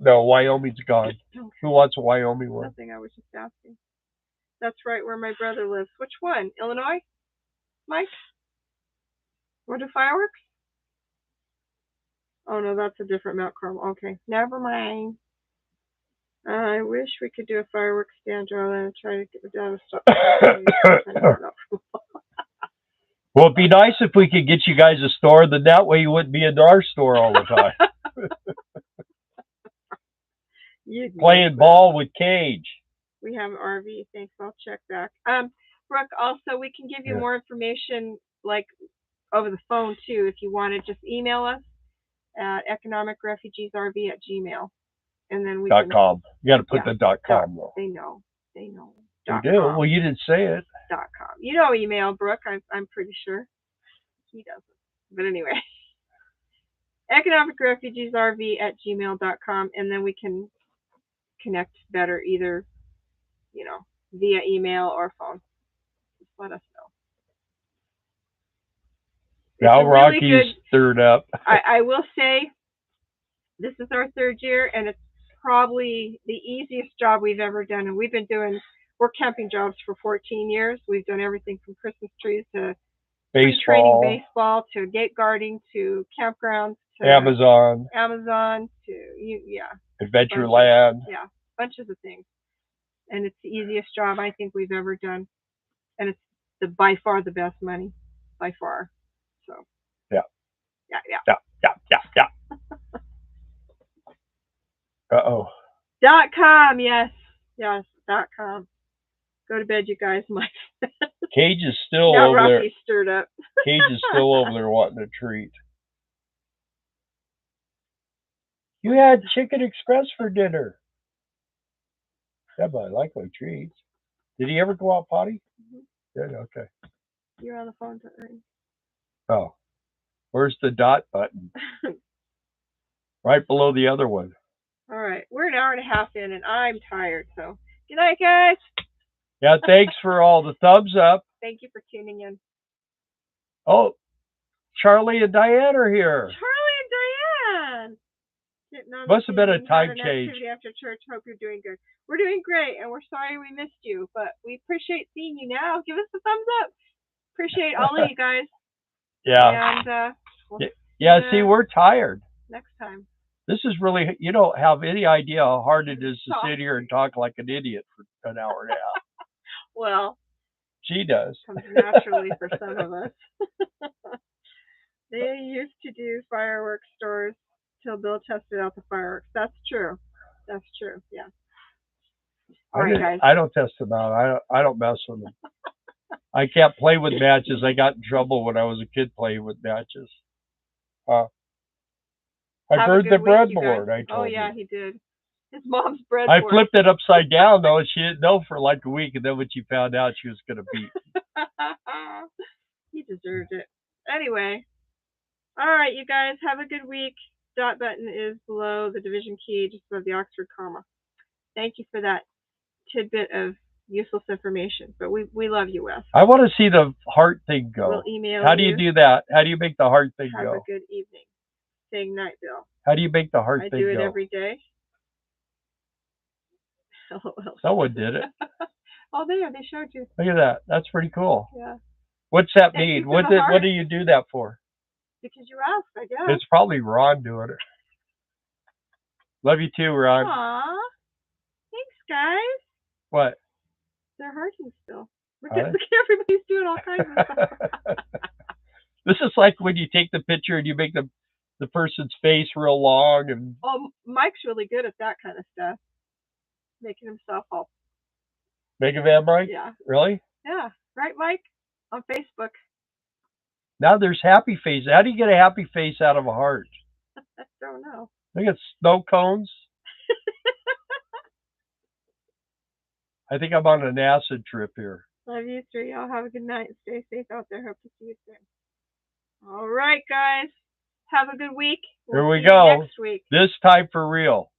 [SPEAKER 1] No, Wyoming's gone. Okay. Who wants a Wyoming one?
[SPEAKER 2] Nothing, I was just asking. That's right where my brother lives. Which one? Illinois? Mike? Want to do fireworks? Oh no, that's a different Mount Carmel. Okay, never mind. I wish we could do a fireworks stand, Darla, and try to get the dad to stop.
[SPEAKER 1] Well, it'd be nice if we could get you guys a store, then that way you wouldn't be in our store all the time. Playing ball with Cage.
[SPEAKER 2] We have an RV. Thanks. I'll check back. Brooke, also, we can give you more information, like, over the phone, too, if you want to just email us at economicrefugeesrv@gmail. And then we can...
[SPEAKER 1] .com. You got to put the .com, though.
[SPEAKER 2] They know. They know.
[SPEAKER 1] You do? Well, you didn't say it.
[SPEAKER 2] .com. You know email, Brooke. I'm pretty sure. He doesn't. But anyway. economicrefugeesrv@gmail.com, and then we can connect better either, you know, via email or phone. Just let us know.
[SPEAKER 1] Now Rocky's stirred up.
[SPEAKER 2] I will say, this is our third year, and it's probably the easiest job we've ever done. And we're camping jobs for 14 years. We've done everything from Christmas trees to training baseball to gate guarding to campgrounds to Amazon to
[SPEAKER 1] Adventureland.
[SPEAKER 2] Bunches of things. And it's the easiest job I think we've ever done, and it's by far the best money, by far. So yeah. .com, yes, .com. Go to bed, you guys. Mike.
[SPEAKER 1] Cage is still over there.
[SPEAKER 2] Rocky's stirred up.
[SPEAKER 1] Cage is still over there wanting a treat. You had Chicken Express for dinner. Yeah, but I like my treats. Did he ever go out potty? Good, okay.
[SPEAKER 2] You're on the phone, right?
[SPEAKER 1] Oh. Where's the dot button? Right below the other one.
[SPEAKER 2] All right. We're an hour and a half in, and I'm tired, so good night, guys.
[SPEAKER 1] Yeah, thanks for all the thumbs up.
[SPEAKER 2] Thank you for tuning in.
[SPEAKER 1] Oh, Charlie and Diane are here.
[SPEAKER 2] Charlie and Diane!
[SPEAKER 1] Must have been a time change.
[SPEAKER 2] After church. Hope you're doing good. We're doing great, and we're sorry we missed you, but we appreciate seeing you now. Give us a thumbs up. Appreciate all of you guys.
[SPEAKER 1] Yeah.
[SPEAKER 2] And
[SPEAKER 1] see, we're tired.
[SPEAKER 2] Next time.
[SPEAKER 1] This is really, you don't have any idea how hard it is to sit here and talk like an idiot for an hour and a half.
[SPEAKER 2] Well,
[SPEAKER 1] she does.
[SPEAKER 2] Comes naturally for some of us. They used to do fireworks stores till Bill tested out the fireworks. That's true. That's true. Yeah. All right, guys.
[SPEAKER 1] I don't test them out. I don't mess with them. I can't play with matches. I got in trouble when I was a kid playing with matches. I burned the breadboard. I told you.
[SPEAKER 2] Oh yeah, he did. His mom's breadboard.
[SPEAKER 1] I flipped it upside down though, and she didn't know for like a week. And then when she found out, she was going to beat.
[SPEAKER 2] He deserved it. Anyway, all right, you guys have a good week. Dot button is below the division key, just above the Oxford comma. Thank you for that tidbit of useless information. But we love you, Wes.
[SPEAKER 1] I want to see the heart thing go.
[SPEAKER 2] We'll email
[SPEAKER 1] How do you do that? How do you make the heart thing go?
[SPEAKER 2] Have a good evening. Saying night, Bill.
[SPEAKER 1] How do you make the heart thing go?
[SPEAKER 2] I do it every day.
[SPEAKER 1] Someone did it.
[SPEAKER 2] Oh, there, they showed you.
[SPEAKER 1] Look at that. That's pretty cool.
[SPEAKER 2] Yeah.
[SPEAKER 1] What's that mean? What do you do that for?
[SPEAKER 2] Because you asked, I guess.
[SPEAKER 1] It's probably Ron doing it. Love you too, Ron.
[SPEAKER 2] Aw. Thanks, guys.
[SPEAKER 1] What?
[SPEAKER 2] They're hurting still. Look, everybody's doing all kinds of stuff.
[SPEAKER 1] This is like when you take the picture and you make the person's face real long. And
[SPEAKER 2] oh, Mike's really good at that kind of stuff. Making himself all.
[SPEAKER 1] Mega Man Mike?
[SPEAKER 2] Yeah.
[SPEAKER 1] Really?
[SPEAKER 2] Yeah. Right, Mike? On Facebook.
[SPEAKER 1] Now there's happy face. How do you get a happy face out of a heart?
[SPEAKER 2] I don't know.
[SPEAKER 1] Look at snow cones. I think I'm on an acid trip here.
[SPEAKER 2] Love you three. Y'all have a good night. Stay safe out there. Hope to see you soon. All right, guys. Have a good week.
[SPEAKER 1] Here we go.
[SPEAKER 2] Next week.
[SPEAKER 1] This time for real.